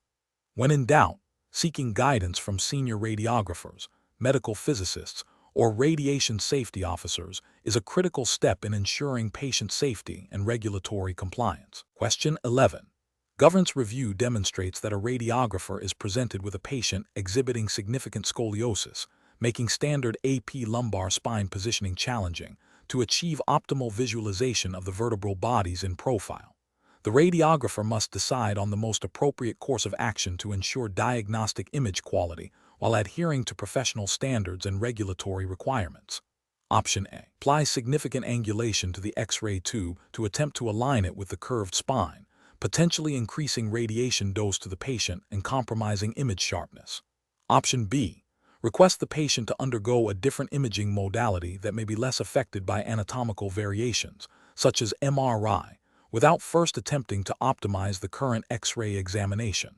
When in doubt, seeking guidance from senior radiographers, medical physicists, or radiation safety officers is a critical step in ensuring patient safety and regulatory compliance. Question 11. Governance review demonstrates that a radiographer is presented with a patient exhibiting significant scoliosis, making standard AP lumbar spine positioning challenging to achieve optimal visualization of the vertebral bodies in profile. The radiographer must decide on the most appropriate course of action to ensure diagnostic image quality while adhering to professional standards and regulatory requirements. Option A. Apply significant angulation to the X-ray tube to attempt to align it with the curved spine, potentially increasing radiation dose to the patient and compromising image sharpness. Option B. Request the patient to undergo a different imaging modality that may be less affected by anatomical variations, such as MRI, without first attempting to optimize the current X-ray examination.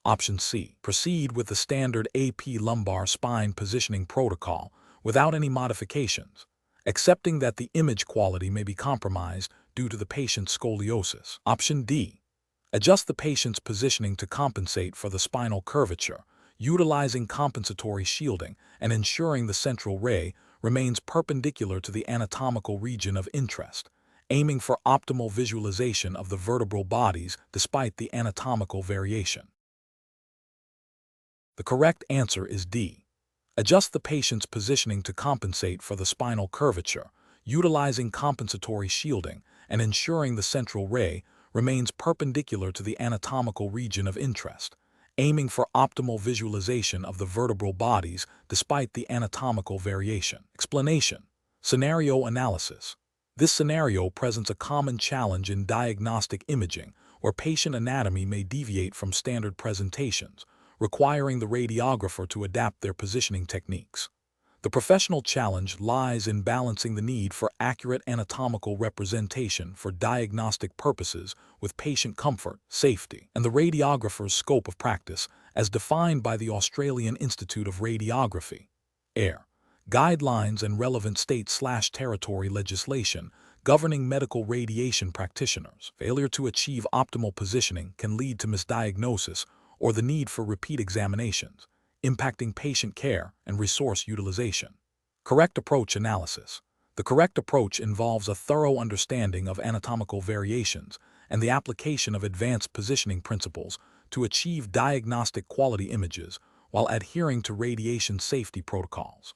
Option C. Proceed with the standard AP lumbar spine positioning protocol without any modifications, accepting that the image quality may be compromised due to the patient's scoliosis. Option D. Adjust the patient's positioning to compensate for the spinal curvature, utilizing compensatory shielding and ensuring the central ray remains perpendicular to the anatomical region of interest, aiming for optimal visualization of the vertebral bodies despite the anatomical variation. The correct answer is D. Adjust the patient's positioning to compensate for the spinal curvature, utilizing compensatory shielding and ensuring the central ray remains perpendicular to the anatomical region of interest, aiming for optimal visualization of the vertebral bodies despite the anatomical variation. Explanation. Scenario analysis. This scenario presents a common challenge in diagnostic imaging where patient anatomy may deviate from standard presentations, requiring the radiographer to adapt their positioning techniques. The professional challenge lies in balancing the need for accurate anatomical representation for diagnostic purposes with patient comfort, safety, and the radiographer's scope of practice as defined by the Australian Institute of Radiography, AIR, guidelines and relevant state/territory legislation governing medical radiation practitioners. Failure to achieve optimal positioning can lead to misdiagnosis or the need for repeat examinations, impacting patient care and resource utilization. Correct approach analysis. The correct approach involves a thorough understanding of anatomical variations and the application of advanced positioning principles to achieve diagnostic quality images while adhering to radiation safety protocols.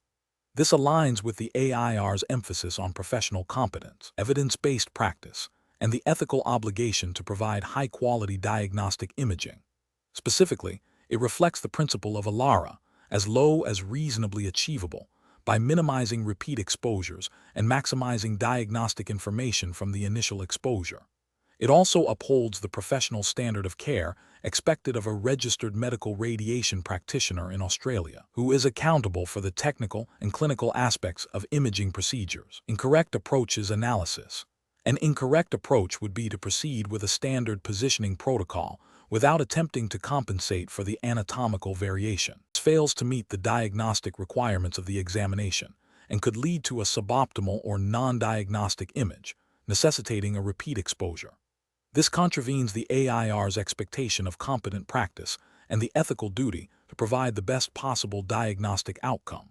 This aligns with the AIR's emphasis on professional competence, evidence-based practice, and the ethical obligation to provide high-quality diagnostic imaging. Specifically, it reflects the principle of ALARA, as low as reasonably achievable, by minimizing repeat exposures and maximizing diagnostic information from the initial exposure. It also upholds the professional standard of care expected of a registered medical radiation practitioner in Australia, who is accountable for the technical and clinical aspects of imaging procedures. Incorrect approaches analysis. An incorrect approach would be to proceed with a standard positioning protocol without attempting to compensate for the anatomical variation. This fails to meet the diagnostic requirements of the examination and could lead to a suboptimal or non-diagnostic image, necessitating a repeat exposure. This contravenes the AIR's expectation of competent practice and the ethical duty to provide the best possible diagnostic outcome.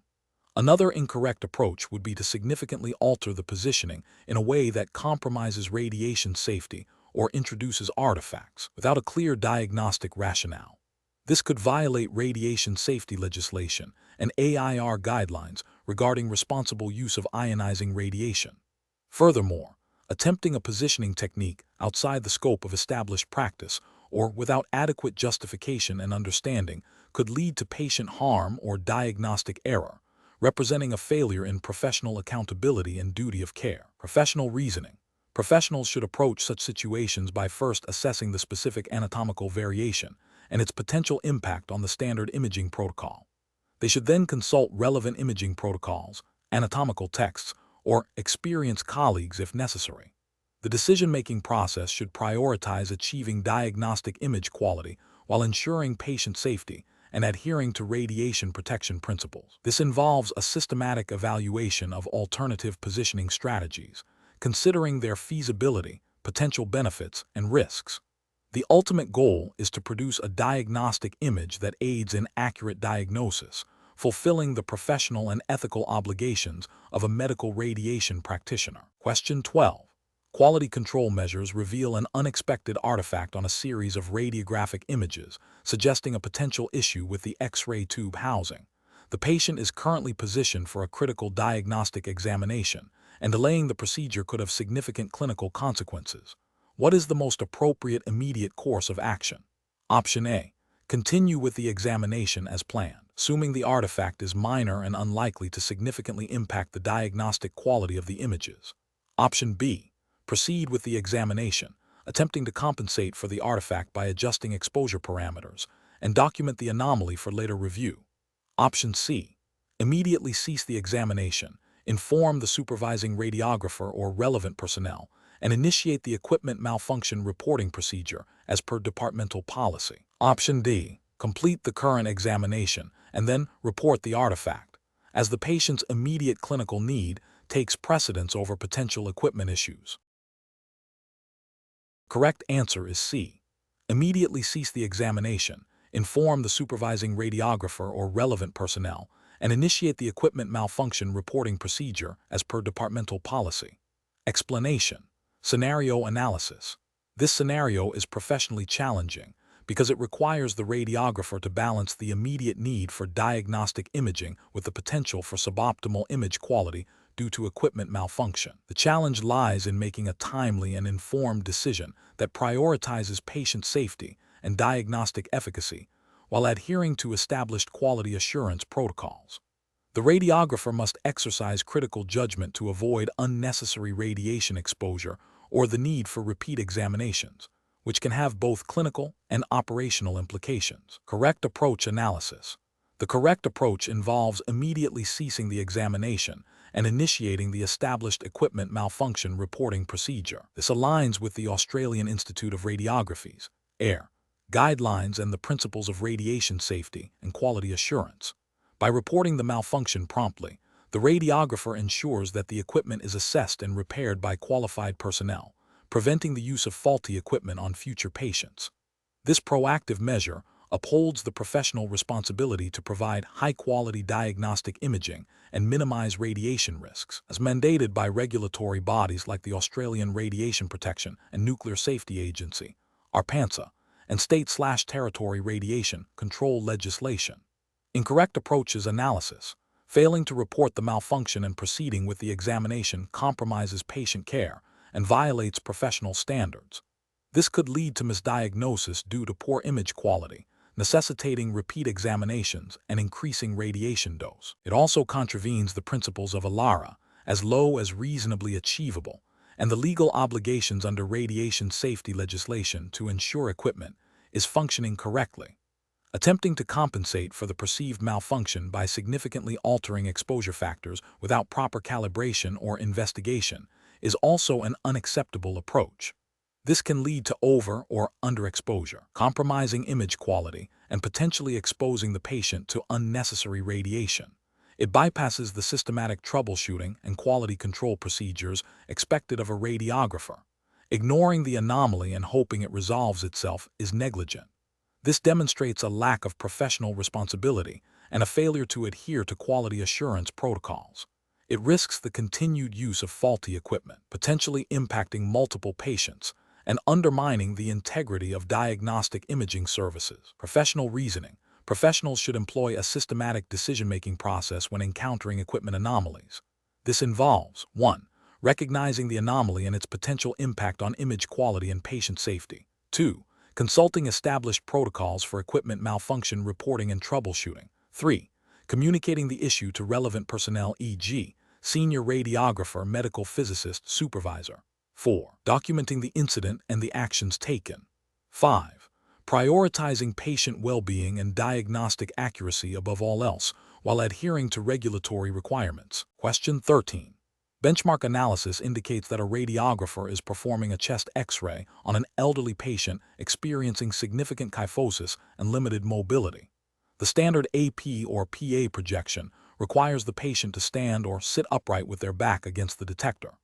Another incorrect approach would be to significantly alter the positioning in a way that compromises radiation safety or introduces artifacts without a clear diagnostic rationale. This could violate radiation safety legislation and AIR guidelines regarding responsible use of ionizing radiation. Furthermore, attempting a positioning technique outside the scope of established practice or without adequate justification and understanding could lead to patient harm or diagnostic error, representing a failure in professional accountability and duty of care. Professional reasoning. Professionals should approach such situations by first assessing the specific anatomical variation and its potential impact on the standard imaging protocol. They should then consult relevant imaging protocols, anatomical texts, or experienced colleagues if necessary. The decision-making process should prioritize achieving diagnostic image quality while ensuring patient safety and adhering to radiation protection principles. This involves a systematic evaluation of alternative positioning strategies, considering their feasibility, potential benefits, and risks. The ultimate goal is to produce a diagnostic image that aids in accurate diagnosis, fulfilling the professional and ethical obligations of a medical radiation practitioner. Question 12. Quality control measures reveal an unexpected artifact on a series of radiographic images, suggesting a potential issue with the X-ray tube housing. The patient is currently positioned for a critical diagnostic examination, and delaying the procedure could have significant clinical consequences. What is the most appropriate immediate course of action? Option A. Continue with the examination as planned, assuming the artifact is minor and unlikely to significantly impact the diagnostic quality of the images. Option B. Proceed with the examination, attempting to compensate for the artifact by adjusting exposure parameters, and document the anomaly for later review. Option C. Immediately cease the examination, inform the supervising radiographer or relevant personnel, and initiate the equipment malfunction reporting procedure as per departmental policy. Option D. Complete the current examination and then report the artifact, as the patient's immediate clinical need takes precedence over potential equipment issues. Correct answer is C. Immediately cease the examination, inform the supervising radiographer or relevant personnel, and initiate the equipment malfunction reporting procedure as per departmental policy. Explanation. Scenario analysis. This scenario is professionally challenging because it requires the radiographer to balance the immediate need for diagnostic imaging with the potential for suboptimal image quality due to equipment malfunction. The challenge lies in making a timely and informed decision that prioritizes patient safety and diagnostic efficacy while adhering to established quality assurance protocols. The radiographer must exercise critical judgment to avoid unnecessary radiation exposure or the need for repeat examinations, which can have both clinical and operational implications. Correct approach analysis. The correct approach involves immediately ceasing the examination and initiating the established equipment malfunction reporting procedure. This aligns with the Australian Institute of Radiography's AIR guidelines and the principles of radiation safety and quality assurance. By reporting the malfunction promptly, the radiographer ensures that the equipment is assessed and repaired by qualified personnel, preventing the use of faulty equipment on future patients. This proactive measure upholds the professional responsibility to provide high-quality diagnostic imaging and minimize radiation risks, as mandated by regulatory bodies like the Australian Radiation Protection and Nuclear Safety Agency, ARPANSA, and state/territory radiation control legislation. Incorrect approaches analysis. Failing to report the malfunction and proceeding with the examination compromises patient care and violates professional standards. This could lead to misdiagnosis due to poor image quality, necessitating repeat examinations and increasing radiation dose. It also contravenes the principles of ALARA, as low as reasonably achievable, and the legal obligations under radiation safety legislation to ensure equipment is functioning correctly. Attempting to compensate for the perceived malfunction by significantly altering exposure factors without proper calibration or investigation is also an unacceptable approach. This can lead to over- or underexposure, compromising image quality, and potentially exposing the patient to unnecessary radiation. It bypasses the systematic troubleshooting and quality control procedures expected of a radiographer. Ignoring the anomaly and hoping it resolves itself is negligent. This demonstrates a lack of professional responsibility and a failure to adhere to quality assurance protocols. It risks the continued use of faulty equipment, potentially impacting multiple patients and undermining the integrity of diagnostic imaging services. Professional reasoning. Professionals should employ a systematic decision-making process when encountering equipment anomalies. This involves 1. Recognizing the anomaly and its potential impact on image quality and patient safety. 2. Consulting established protocols for equipment malfunction reporting and troubleshooting. 3. Communicating the issue to relevant personnel, e.g., senior radiographer, medical physicist, supervisor. 4. Documenting the incident and the actions taken. 5. Prioritizing patient well-being and diagnostic accuracy above all else while adhering to regulatory requirements. Question 13. Benchmark analysis indicates that a radiographer is performing a chest X-ray on an elderly patient experiencing significant kyphosis and limited mobility. The standard AP or PA projection requires the patient to stand or sit upright with their back against the detector.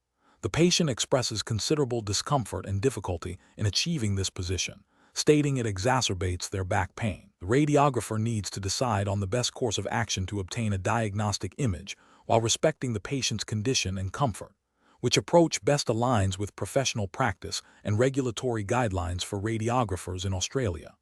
The patient expresses considerable discomfort and difficulty in achieving this position, stating it exacerbates their back pain. The radiographer needs to decide on the best course of action to obtain a diagnostic image while respecting the patient's condition and comfort. Which approach best aligns with professional practice and regulatory guidelines for radiographers in Australia?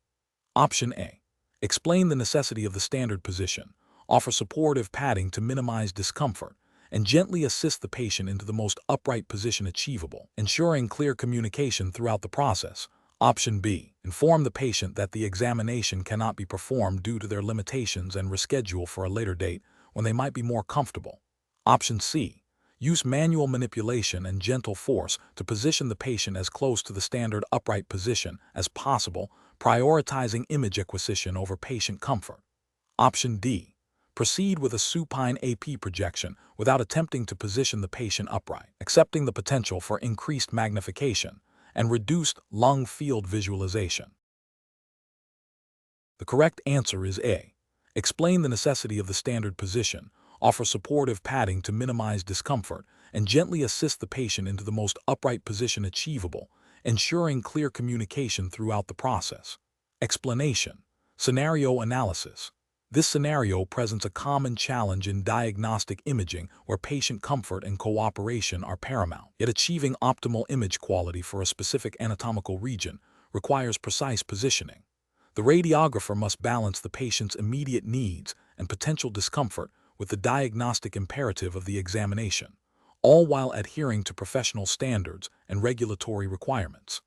Option A. Explain the necessity of the standard position, offer supportive padding to minimize discomfort, and gently assist the patient into the most upright position achievable, ensuring clear communication throughout the process. Option B. Inform the patient that the examination cannot be performed due to their limitations and reschedule for a later date when they might be more comfortable. Option C. Use manual manipulation and gentle force to position the patient as close to the standard upright position as possible, prioritizing image acquisition over patient comfort. Option D. Proceed with a supine AP projection without attempting to position the patient upright, accepting the potential for increased magnification and reduced lung field visualization. The correct answer is A. Explain the necessity of the standard position, offer supportive padding to minimize discomfort, and gently assist the patient into the most upright position achievable, ensuring clear communication throughout the process. Explanation. Scenario analysis. This scenario presents a common challenge in diagnostic imaging where patient comfort and cooperation are paramount. Yet achieving optimal image quality for a specific anatomical region requires precise positioning. The radiographer must balance the patient's immediate needs and potential discomfort with the diagnostic imperative of the examination, all while adhering to professional standards and regulatory requirements.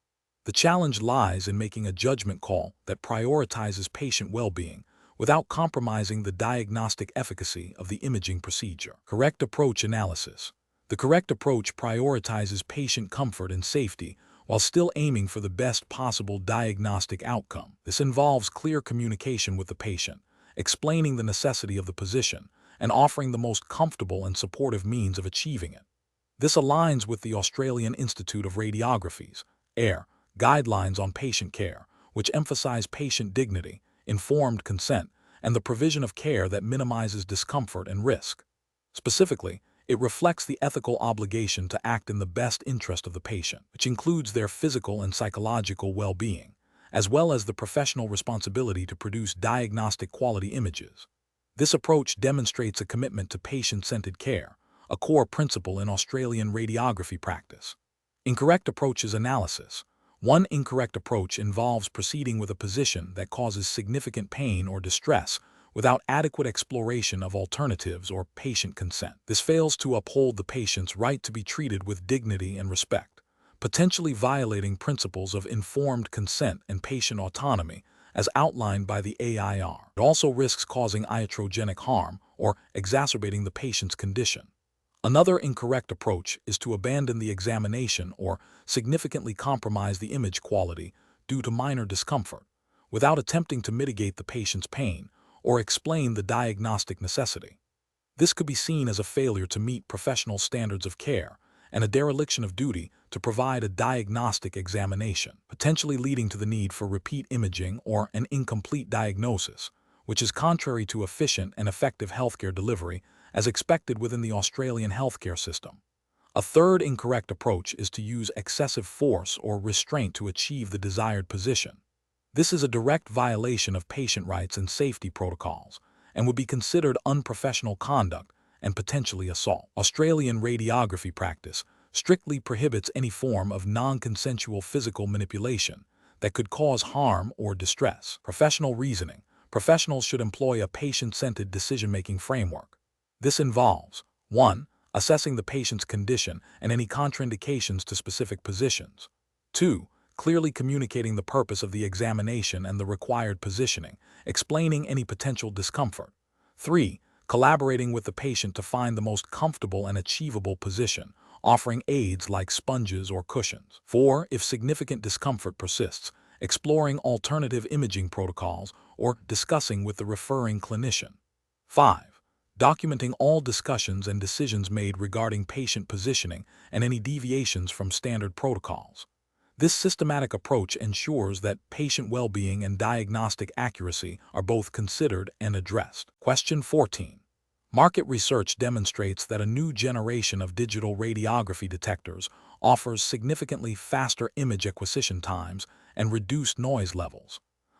The challenge lies in making a judgment call that prioritizes patient well-being without compromising the diagnostic efficacy of the imaging procedure. Correct approach analysis. The correct approach prioritizes patient comfort and safety while still aiming for the best possible diagnostic outcome. This involves clear communication with the patient, explaining the necessity of the position, and offering the most comfortable and supportive means of achieving it. This aligns with the Australian Institute of Radiography's AIR guidelines on patient care, which emphasize patient dignity, informed consent, and the provision of care that minimizes discomfort and risk. Specifically, it reflects the ethical obligation to act in the best interest of the patient, which includes their physical and psychological well-being, as well as the professional responsibility to produce diagnostic quality images. This approach demonstrates a commitment to patient-centered care, a core principle in Australian radiography practice. Incorrect approaches analysis. One incorrect approach involves proceeding with a position that causes significant pain or distress without adequate exploration of alternatives or patient consent. This fails to uphold the patient's right to be treated with dignity and respect, potentially violating principles of informed consent and patient autonomy as outlined by the AIR. It also risks causing iatrogenic harm or exacerbating the patient's condition. Another incorrect approach is to abandon the examination or significantly compromise the image quality due to minor discomfort, without attempting to mitigate the patient's pain or explain the diagnostic necessity. This could be seen as a failure to meet professional standards of care and a dereliction of duty to provide a diagnostic examination, potentially leading to the need for repeat imaging or an incomplete diagnosis, which is contrary to efficient and effective healthcare delivery as expected within the Australian healthcare system. A third incorrect approach is to use excessive force or restraint to achieve the desired position. This is a direct violation of patient rights and safety protocols and would be considered unprofessional conduct and potentially assault. Australian radiography practice strictly prohibits any form of non-consensual physical manipulation that could cause harm or distress. Professional reasoning. Professionals should employ a patient-centered decision-making framework. This involves 1. Assessing the patient's condition and any contraindications to specific positions. 2. Clearly communicating the purpose of the examination and the required positioning, explaining any potential discomfort. 3. Collaborating with the patient to find the most comfortable and achievable position, offering aids like sponges or cushions. 4. If significant discomfort persists, exploring alternative imaging protocols or discussing with the referring clinician. 5. Documenting all discussions and decisions made regarding patient positioning and any deviations from standard protocols. This systematic approach ensures that patient well-being and diagnostic accuracy are both considered and addressed. Question 14. Market research demonstrates that a new generation of digital radiography detectors offers significantly faster image acquisition times and reduced noise levels.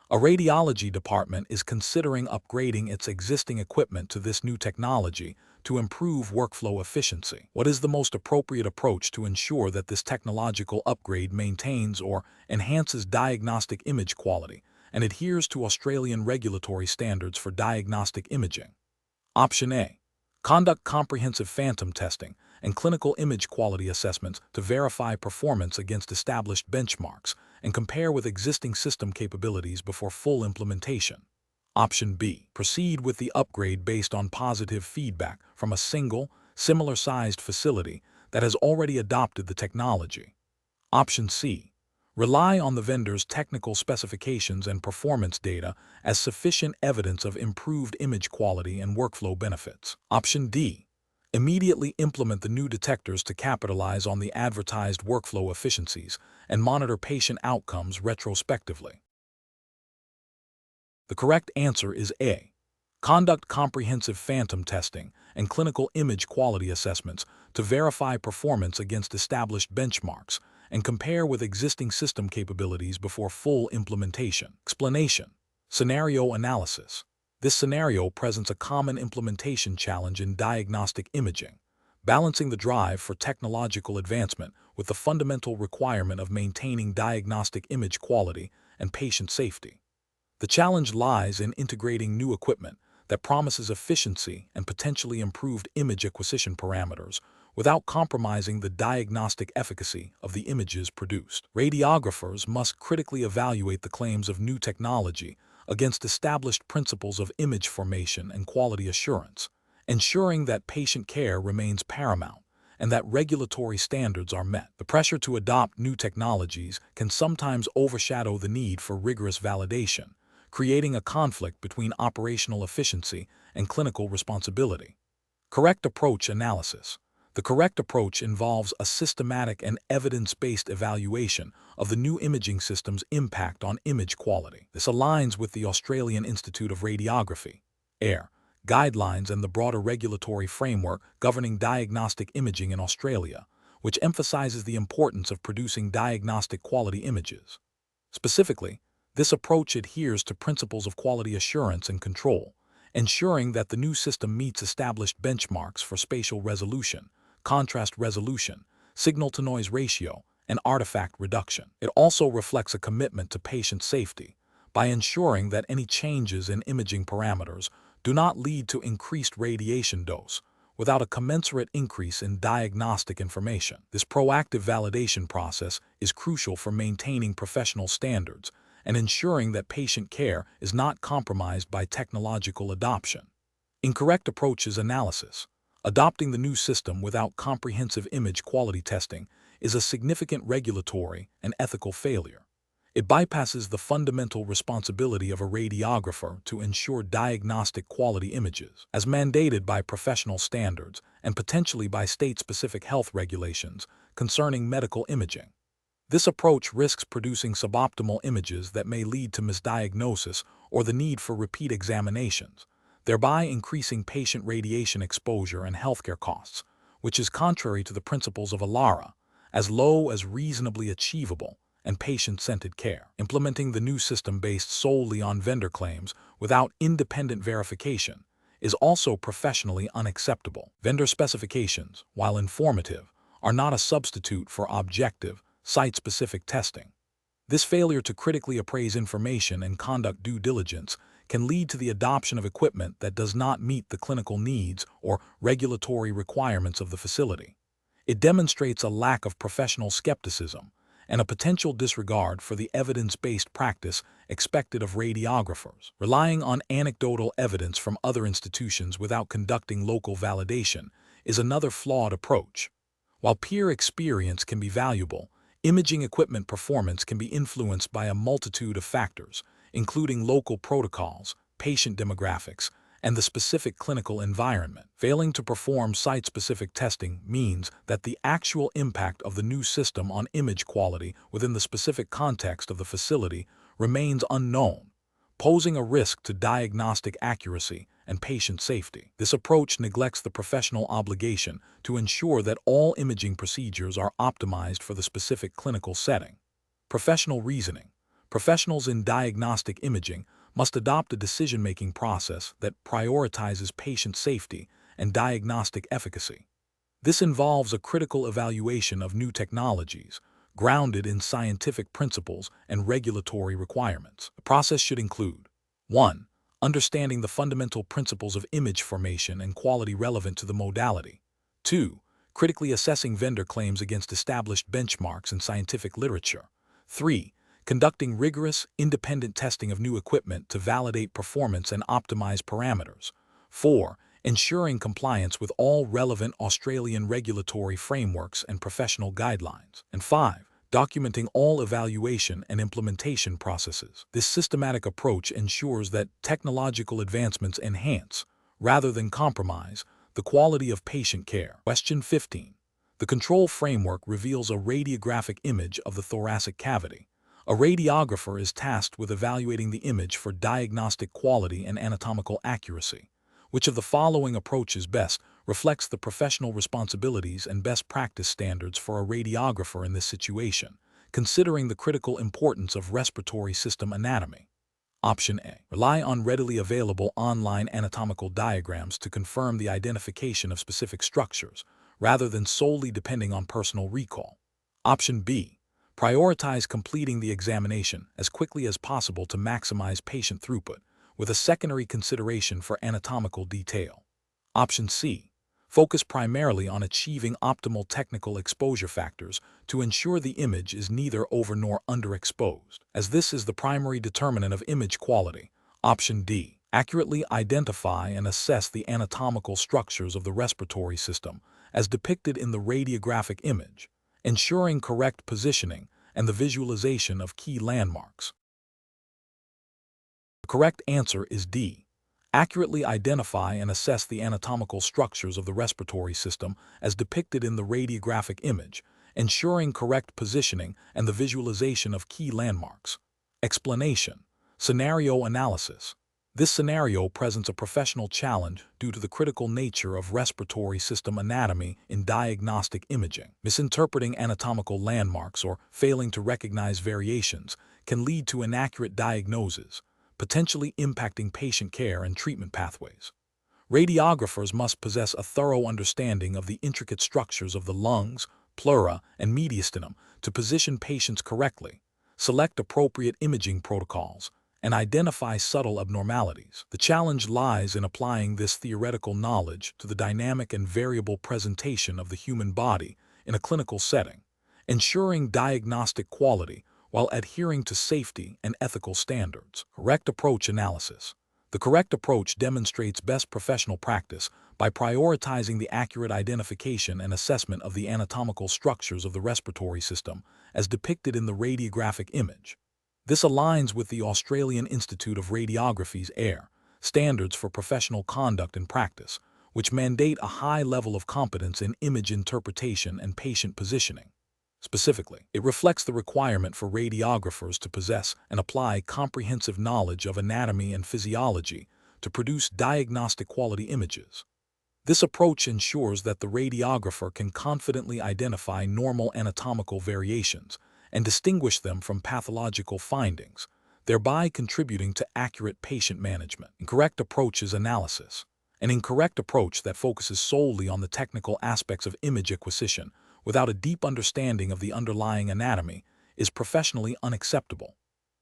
A radiology department is considering upgrading its existing equipment to this new technology to improve workflow efficiency. What is the most appropriate approach to ensure that this technological upgrade maintains or enhances diagnostic image quality and adheres to Australian regulatory standards for diagnostic imaging? Option A. Conduct comprehensive phantom testing and clinical image quality assessments to verify performance against established benchmarks and compare with existing system capabilities before full implementation. Option B. Proceed with the upgrade based on positive feedback from a single, similar-sized facility that has already adopted the technology. Option C. Rely on the vendor's technical specifications and performance data as sufficient evidence of improved image quality and workflow benefits. Option D. Immediately implement the new detectors to capitalize on the advertised workflow efficiencies and monitor patient outcomes retrospectively. The correct answer is A. Conduct comprehensive phantom testing and clinical image quality assessments to verify performance against established benchmarks and compare with existing system capabilities before full implementation. Explanation. Scenario analysis. This scenario presents a common implementation challenge in diagnostic imaging, balancing the drive for technological advancement with the fundamental requirement of maintaining diagnostic image quality and patient safety. The challenge lies in integrating new equipment that promises efficiency and potentially improved image acquisition parameters without compromising the diagnostic efficacy of the images produced. Radiographers must critically evaluate the claims of new technology against established principles of image formation and quality assurance, ensuring that patient care remains paramount and that regulatory standards are met. The pressure to adopt new technologies can sometimes overshadow the need for rigorous validation, creating a conflict between operational efficiency and clinical responsibility. Correct approach analysis. The correct approach involves a systematic and evidence-based evaluation of the new imaging system's impact on image quality. This aligns with the Australian Institute of Radiography, AIR, guidelines and the broader regulatory framework governing diagnostic imaging in Australia, which emphasizes the importance of producing diagnostic quality images. Specifically, this approach adheres to principles of quality assurance and control, ensuring that the new system meets established benchmarks for spatial resolution, contrast resolution, signal-to-noise ratio, and artifact reduction. It also reflects a commitment to patient safety by ensuring that any changes in imaging parameters do not lead to increased radiation dose without a commensurate increase in diagnostic information. This proactive validation process is crucial for maintaining professional standards and ensuring that patient care is not compromised by technological adoption. Incorrect approaches analysis. Adopting the new system without comprehensive image quality testing is a significant regulatory and ethical failure. It bypasses the fundamental responsibility of a radiographer to ensure diagnostic quality images, as mandated by professional standards and potentially by state-specific health regulations concerning medical imaging. This approach risks producing suboptimal images that may lead to misdiagnosis or the need for repeat examinations, thereby increasing patient radiation exposure and healthcare costs, which is contrary to the principles of ALARA, as low as reasonably achievable and patient-centered care. Implementing the new system based solely on vendor claims without independent verification is also professionally unacceptable. Vendor specifications, while informative, are not a substitute for objective, site-specific testing. This failure to critically appraise information and conduct due diligence can lead to the adoption of equipment that does not meet the clinical needs or regulatory requirements of the facility. It demonstrates a lack of professional skepticism and a potential disregard for the evidence-based practice expected of radiographers. Relying on anecdotal evidence from other institutions without conducting local validation is another flawed approach. While peer experience can be valuable, imaging equipment performance can be influenced by a multitude of factors, including local protocols, patient demographics, and the specific clinical environment. Failing to perform site-specific testing means that the actual impact of the new system on image quality within the specific context of the facility remains unknown, posing a risk to diagnostic accuracy and patient safety. This approach neglects the professional obligation to ensure that all imaging procedures are optimized for the specific clinical setting. Professional reasoning. Professionals in diagnostic imaging must adopt a decision-making process that prioritizes patient safety and diagnostic efficacy. This involves a critical evaluation of new technologies, grounded in scientific principles and regulatory requirements. The process should include 1. understanding the fundamental principles of image formation and quality relevant to the modality. 2. Critically assessing vendor claims against established benchmarks in scientific literature. 3. Conducting rigorous, independent testing of new equipment to validate performance and optimize parameters. 4. Ensuring compliance with all relevant Australian regulatory frameworks and professional guidelines. And 5. Documenting all evaluation and implementation processes. This systematic approach ensures that technological advancements enhance, rather than compromise, the quality of patient care. Question 15. The control framework reveals a radiographic image of the thoracic cavity. A radiographer is tasked with evaluating the image for diagnostic quality and anatomical accuracy. Which of the following approaches best reflects the professional responsibilities and best practice standards for a radiographer in this situation, considering the critical importance of respiratory system anatomy? Option A. Rely on readily available online anatomical diagrams to confirm the identification of specific structures, rather than solely depending on personal recall. Option B. Prioritize completing the examination as quickly as possible to maximize patient throughput, with a secondary consideration for anatomical detail. Option C. Focus primarily on achieving optimal technical exposure factors to ensure the image is neither over nor underexposed, as this is the primary determinant of image quality. Option D. Accurately identify and assess the anatomical structures of the respiratory system as depicted in the radiographic image, ensuring correct positioning and the visualization of key landmarks. The correct answer is D. Accurately identify and assess the anatomical structures of the respiratory system as depicted in the radiographic image, ensuring correct positioning and the visualization of key landmarks. Explanation. Scenario analysis. This scenario presents a professional challenge due to the critical nature of respiratory system anatomy in diagnostic imaging. Misinterpreting anatomical landmarks or failing to recognize variations can lead to inaccurate diagnoses, potentially impacting patient care and treatment pathways. Radiographers must possess a thorough understanding of the intricate structures of the lungs, pleura, and mediastinum to position patients correctly, select appropriate imaging protocols, and identify subtle abnormalities. The challenge lies in applying this theoretical knowledge to the dynamic and variable presentation of the human body in a clinical setting, ensuring diagnostic quality while adhering to safety and ethical standards. Correct approach analysis. The correct approach demonstrates best professional practice by prioritizing the accurate identification and assessment of the anatomical structures of the respiratory system as depicted in the radiographic image. This aligns with the Australian Institute of Radiography's AIR, Standards for Professional Conduct and Practice, which mandate a high level of competence in image interpretation and patient positioning. Specifically, it reflects the requirement for radiographers to possess and apply comprehensive knowledge of anatomy and physiology to produce diagnostic quality images. This approach ensures that the radiographer can confidently identify normal anatomical variations and distinguish them from pathological findings, thereby contributing to accurate patient management. Incorrect approach is analysis. An incorrect approach that focuses solely on the technical aspects of image acquisition without a deep understanding of the underlying anatomy is professionally unacceptable.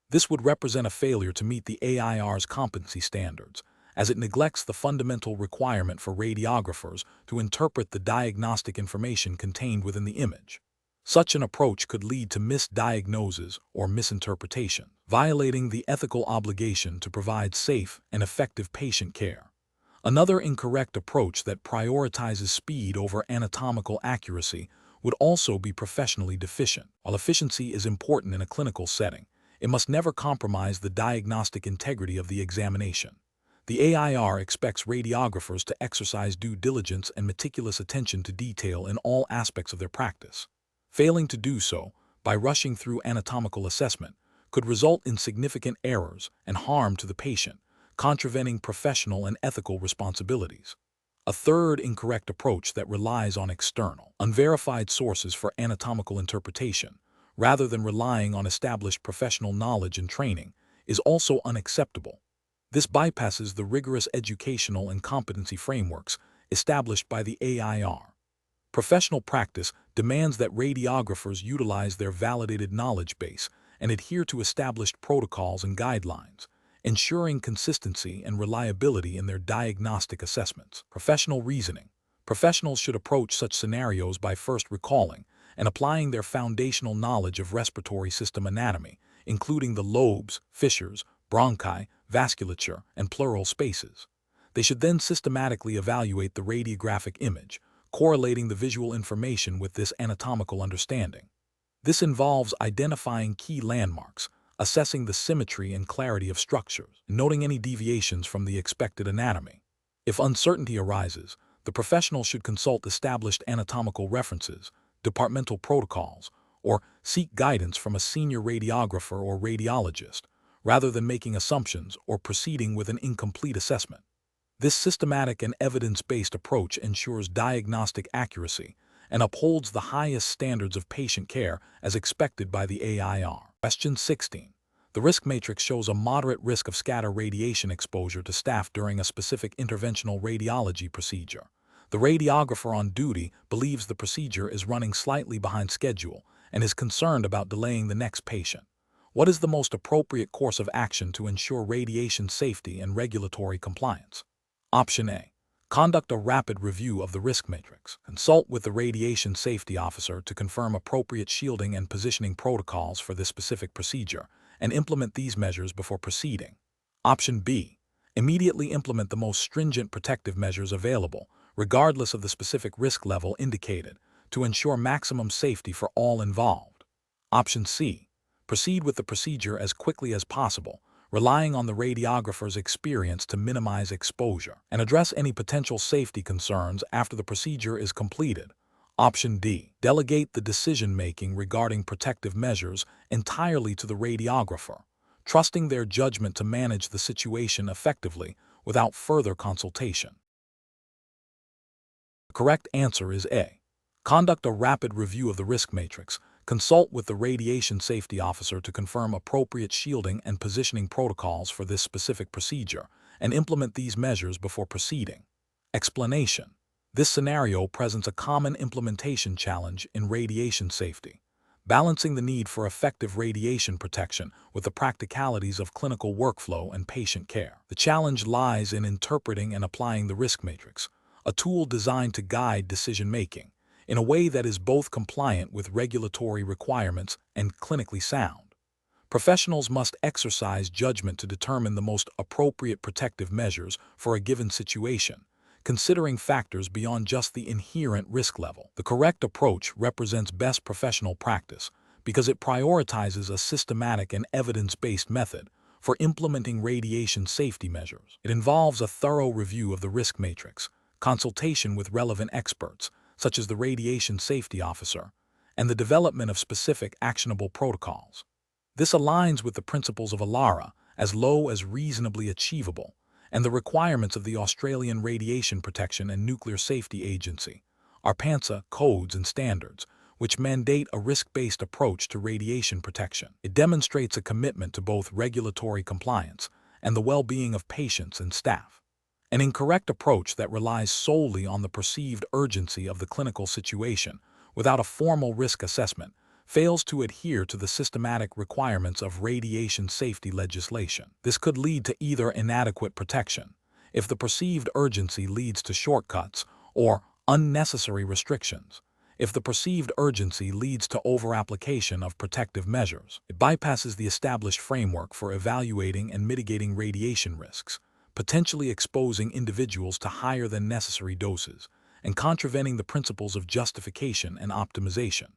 This would represent a failure to meet the AIR's competency standards, as it neglects the fundamental requirement for radiographers to interpret the diagnostic information contained within the image. Such an approach could lead to misdiagnosis or misinterpretation, violating the ethical obligation to provide safe and effective patient care. Another incorrect approach that prioritizes speed over anatomical accuracy would also be professionally deficient. While efficiency is important in a clinical setting, it must never compromise the diagnostic integrity of the examination. The AIR expects radiographers to exercise due diligence and meticulous attention to detail in all aspects of their practice. Failing to do so, by rushing through anatomical assessment, could result in significant errors and harm to the patient, contravening professional and ethical responsibilities. A third incorrect approach that relies on external, unverified sources for anatomical interpretation, rather than relying on established professional knowledge and training, is also unacceptable. This bypasses the rigorous educational and competency frameworks established by the AIR. Professional practice demands that radiographers utilize their validated knowledge base and adhere to established protocols and guidelines, ensuring consistency and reliability in their diagnostic assessments. Professional reasoning. Professionals should approach such scenarios by first recalling and applying their foundational knowledge of respiratory system anatomy, including the lobes, fissures, bronchi, vasculature, and pleural spaces. They should then systematically evaluate the radiographic image, correlating the visual information with this anatomical understanding. This involves identifying key landmarks, assessing the symmetry and clarity of structures, and noting any deviations from the expected anatomy. If uncertainty arises, the professional should consult established anatomical references, departmental protocols, or seek guidance from a senior radiographer or radiologist, rather than making assumptions or proceeding with an incomplete assessment. This systematic and evidence-based approach ensures diagnostic accuracy and upholds the highest standards of patient care as expected by the AIR. Question 16. The risk matrix shows a moderate risk of scatter radiation exposure to staff during a specific interventional radiology procedure. The radiographer on duty believes the procedure is running slightly behind schedule and is concerned about delaying the next patient. What is the most appropriate course of action to ensure radiation safety and regulatory compliance? Option A. Conduct a rapid review of the risk matrix. Consult with the radiation safety officer to confirm appropriate shielding and positioning protocols for this specific procedure, and implement these measures before proceeding. Option B. Immediately implement the most stringent protective measures available, regardless of the specific risk level indicated, to ensure maximum safety for all involved. Option C. Proceed with the procedure as quickly as possible, relying on the radiographer's experience to minimize exposure, and address any potential safety concerns after the procedure is completed. Option D. Delegate the decision-making regarding protective measures entirely to the radiographer, trusting their judgment to manage the situation effectively without further consultation. The correct answer is A. Conduct a rapid review of the risk matrix. Consult with the radiation safety officer to confirm appropriate shielding and positioning protocols for this specific procedure, and implement these measures before proceeding. Explanation. This scenario presents a common implementation challenge in radiation safety, balancing the need for effective radiation protection with the practicalities of clinical workflow and patient care. The challenge lies in interpreting and applying the risk matrix, a tool designed to guide decision-making, in a way that is both compliant with regulatory requirements and clinically sound. Professionals must exercise judgment to determine the most appropriate protective measures for a given situation, considering factors beyond just the inherent risk level. The correct approach represents best professional practice because it prioritizes a systematic and evidence-based method for implementing radiation safety measures. It involves a thorough review of the risk matrix, consultation with relevant experts, such as the radiation safety officer, and the development of specific actionable protocols. This aligns with the principles of ALARA, as low as reasonably achievable, and the requirements of the Australian Radiation Protection and Nuclear Safety Agency, ARPANSA codes and standards, which mandate a risk-based approach to radiation protection. It demonstrates a commitment to both regulatory compliance and the well-being of patients and staff. An incorrect approach that relies solely on the perceived urgency of the clinical situation without a formal risk assessment fails to adhere to the systematic requirements of radiation safety legislation. This could lead to either inadequate protection, if the perceived urgency leads to shortcuts, or unnecessary restrictions, if the perceived urgency leads to over-application of protective measures. It bypasses the established framework for evaluating and mitigating radiation risks, potentially exposing individuals to higher than necessary doses, and contravening the principles of justification and optimization.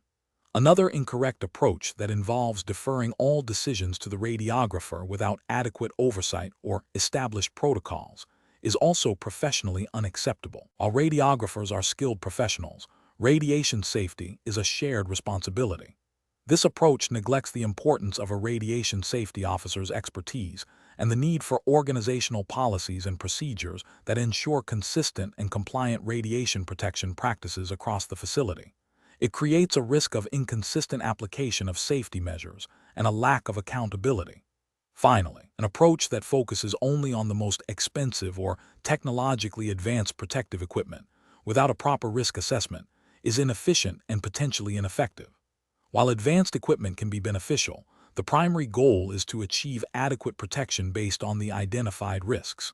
Another incorrect approach that involves deferring all decisions to the radiographer without adequate oversight or established protocols is also professionally unacceptable. While radiographers are skilled professionals, radiation safety is a shared responsibility. This approach neglects the importance of a radiation safety officer's expertise and the need for organizational policies and procedures that ensure consistent and compliant radiation protection practices across the facility. It creates a risk of inconsistent application of safety measures and a lack of accountability. Finally, an approach that focuses only on the most expensive or technologically advanced protective equipment without a proper risk assessment is inefficient and potentially ineffective. While advanced equipment can be beneficial, The primary goal is to achieve adequate protection based on the identified risks.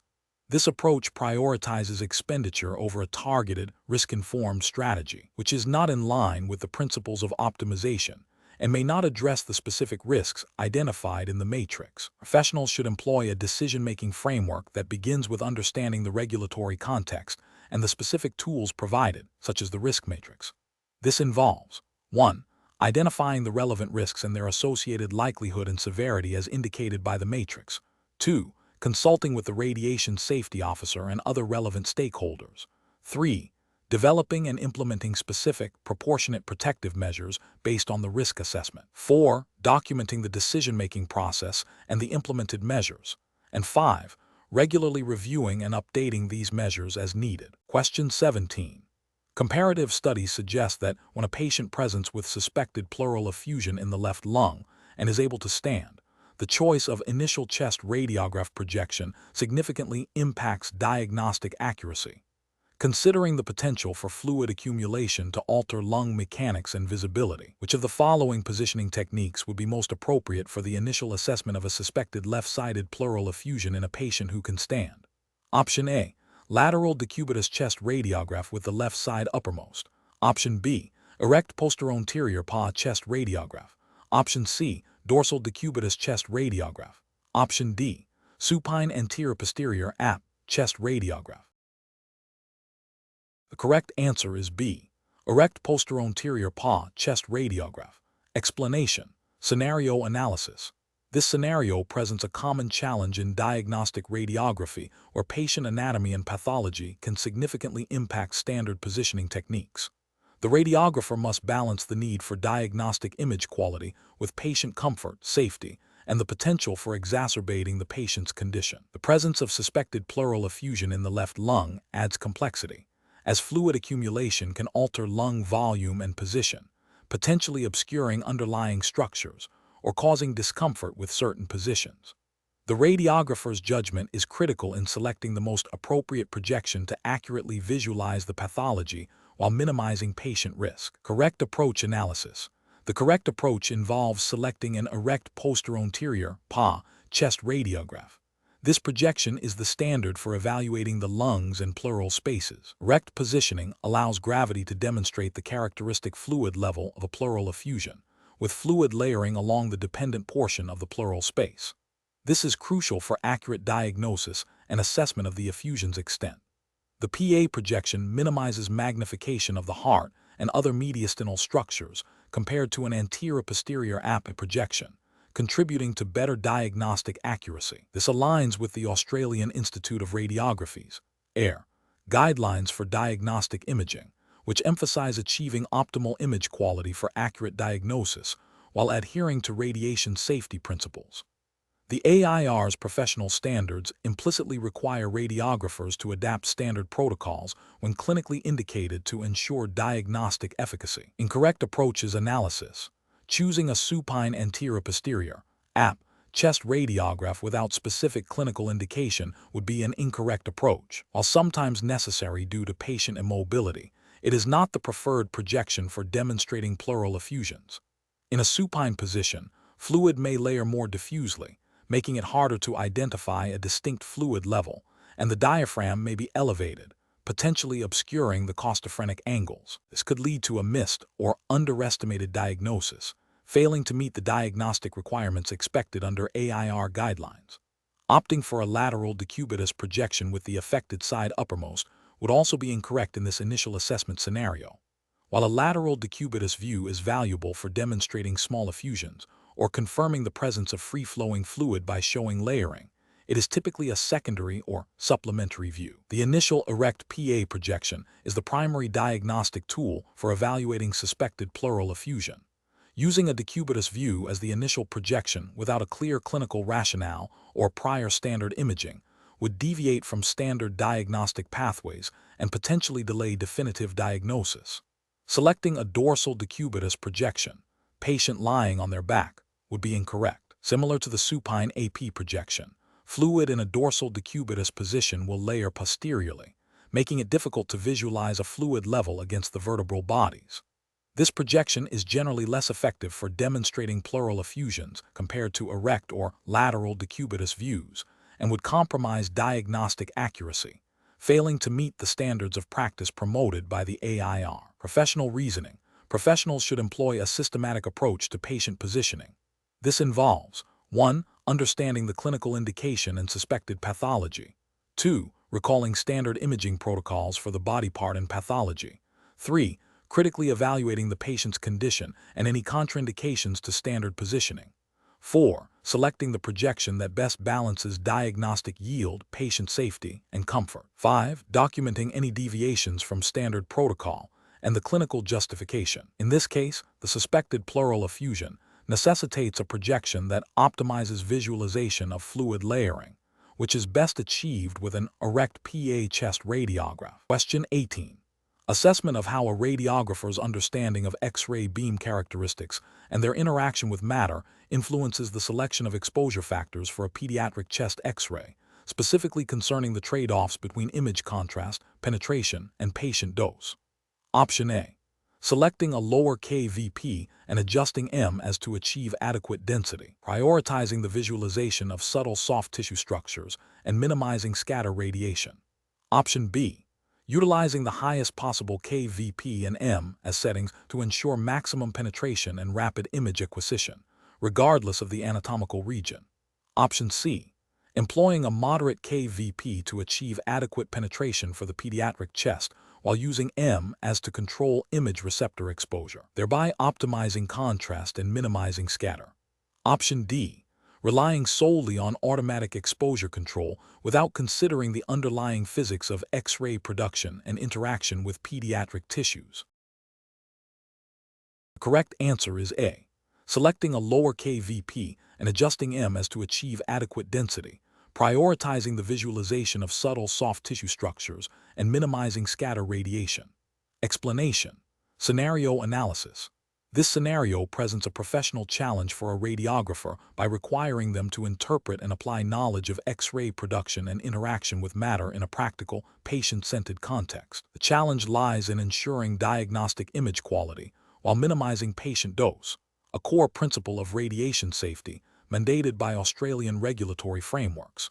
This approach prioritizes expenditure over a targeted, risk-informed strategy, which is not in line with the principles of optimization and may not address the specific risks identified in the matrix. Professionals should employ a decision-making framework that begins with understanding the regulatory context and the specific tools provided, such as the risk matrix. This involves 1. Identifying the relevant risks and their associated likelihood and severity as indicated by the matrix. 2. Consulting with the radiation safety officer and other relevant stakeholders. 3. Developing and implementing specific, proportionate protective measures based on the risk assessment. 4. Documenting the decision-making process and the implemented measures. And 5. Regularly reviewing and updating these measures as needed. Question 17. Comparative studies suggest that when a patient presents with suspected pleural effusion in the left lung and is able to stand, the choice of initial chest radiograph projection significantly impacts diagnostic accuracy. Considering the potential for fluid accumulation to alter lung mechanics and visibility, which of the following positioning techniques would be most appropriate for the initial assessment of a suspected left-sided pleural effusion in a patient who can stand? Option A. Lateral decubitus chest radiograph with the left side uppermost. Option B. Erect posterior PA chest radiograph. Option C. Dorsal decubitus chest radiograph. Option D. Supine anterior posterior AP chest radiograph. The correct answer is B. Erect posterior PA chest radiograph. Explanation: scenario analysis. This scenario presents a common challenge in diagnostic radiography where patient anatomy and pathology can significantly impact standard positioning techniques. The radiographer must balance the need for diagnostic image quality with patient comfort, safety, and the potential for exacerbating the patient's condition. The presence of suspected pleural effusion in the left lung adds complexity, as fluid accumulation can alter lung volume and position, potentially obscuring underlying structures or causing discomfort with certain positions. The radiographer's judgment is critical in selecting the most appropriate projection to accurately visualize the pathology while minimizing patient risk. Correct approach analysis. The correct approach involves selecting an erect posterior PA chest radiograph. This projection is the standard for evaluating the lungs and pleural spaces. Erect positioning allows gravity to demonstrate the characteristic fluid level of a pleural effusion, with fluid layering along the dependent portion of the pleural space. This is crucial for accurate diagnosis and assessment of the effusion's extent. The PA projection minimizes magnification of the heart and other mediastinal structures compared to an anterior-posterior AP projection, contributing to better diagnostic accuracy. This aligns with the Australian Institute of Radiography's AIR guidelines for diagnostic imaging, which emphasize achieving optimal image quality for accurate diagnosis while adhering to radiation safety principles. The AIR's professional standards implicitly require radiographers to adapt standard protocols when clinically indicated to ensure diagnostic efficacy. Incorrect approaches analysis. Choosing a supine anterior-posterior AP chest radiograph without specific clinical indication would be an incorrect approach. While sometimes necessary due to patient immobility, it is not the preferred projection for demonstrating pleural effusions. In a supine position, fluid may layer more diffusely, making it harder to identify a distinct fluid level, and the diaphragm may be elevated, potentially obscuring the costophrenic angles. This could lead to a missed or underestimated diagnosis, failing to meet the diagnostic requirements expected under AIR guidelines. Opting for a lateral decubitus projection with the affected side uppermost would also be incorrect in this initial assessment scenario. While a lateral decubitus view is valuable for demonstrating small effusions or confirming the presence of free-flowing fluid by showing layering, it is typically a secondary or supplementary view. The initial erect PA projection is the primary diagnostic tool for evaluating suspected pleural effusion. Using a decubitus view as the initial projection without a clear clinical rationale or prior standard imaging would deviate from standard diagnostic pathways and potentially delay definitive diagnosis. Selecting a dorsal decubitus projection, patient lying on their back, would be incorrect. Similar to the supine AP projection, fluid in a dorsal decubitus position will layer posteriorly, making it difficult to visualize a fluid level against the vertebral bodies. This projection is generally less effective for demonstrating pleural effusions compared to erect or lateral decubitus views, and would compromise diagnostic accuracy, failing to meet the standards of practice promoted by the AIR. Professional reasoning. Professionals should employ a systematic approach to patient positioning. This involves 1. Understanding the clinical indication and suspected pathology. 2. Recalling standard imaging protocols for the body part and pathology. 3. Critically evaluating the patient's condition and any contraindications to standard positioning. 4. Selecting the projection that best balances diagnostic yield, patient safety, and comfort. 5. Documenting any deviations from standard protocol and the clinical justification. In this case, the suspected pleural effusion necessitates a projection that optimizes visualization of fluid layering, which is best achieved with an erect PA chest radiograph. Question 18. Assessment of how a radiographer's understanding of X-ray beam characteristics and their interaction with matter influences the selection of exposure factors for a pediatric chest X-ray, specifically concerning the trade-offs between image contrast, penetration, and patient dose. Option A. Selecting a lower kVp and adjusting M as to achieve adequate density, prioritizing the visualization of subtle soft tissue structures and minimizing scatter radiation. Option B. Utilizing the highest possible kVp and M as settings to ensure maximum penetration and rapid image acquisition, regardless of the anatomical region. Option C. Employing a moderate kVp to achieve adequate penetration for the pediatric chest while using M as to control image receptor exposure, thereby optimizing contrast and minimizing scatter. Option D. Relying solely on automatic exposure control without considering the underlying physics of X-ray production and interaction with pediatric tissues. The correct answer is A. Selecting a lower kVp and adjusting M as to achieve adequate density, prioritizing the visualization of subtle soft tissue structures and minimizing scatter radiation. Explanation. Scenario analysis. This scenario presents a professional challenge for a radiographer by requiring them to interpret and apply knowledge of X-ray production and interaction with matter in a practical, patient-centered context. The challenge lies in ensuring diagnostic image quality while minimizing patient dose, a core principle of radiation safety mandated by Australian regulatory frameworks.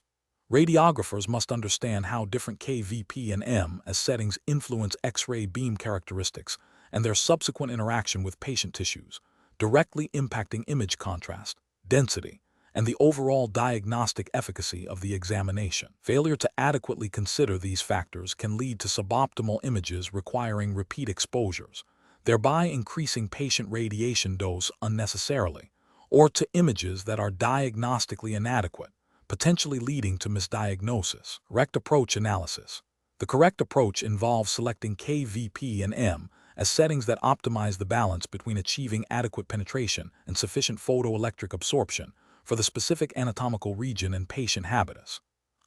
Radiographers must understand how different kVp and M as settings influence X-ray beam characteristics and their subsequent interaction with patient tissues, directly impacting image contrast, density, and the overall diagnostic efficacy of the examination. Failure to adequately consider these factors can lead to suboptimal images requiring repeat exposures, thereby increasing patient radiation dose unnecessarily, or to images that are diagnostically inadequate, potentially leading to misdiagnosis. Correct approach analysis. The correct approach involves selecting kVp and M as settings that optimize the balance between achieving adequate penetration and sufficient photoelectric absorption for the specific anatomical region and patient habitus.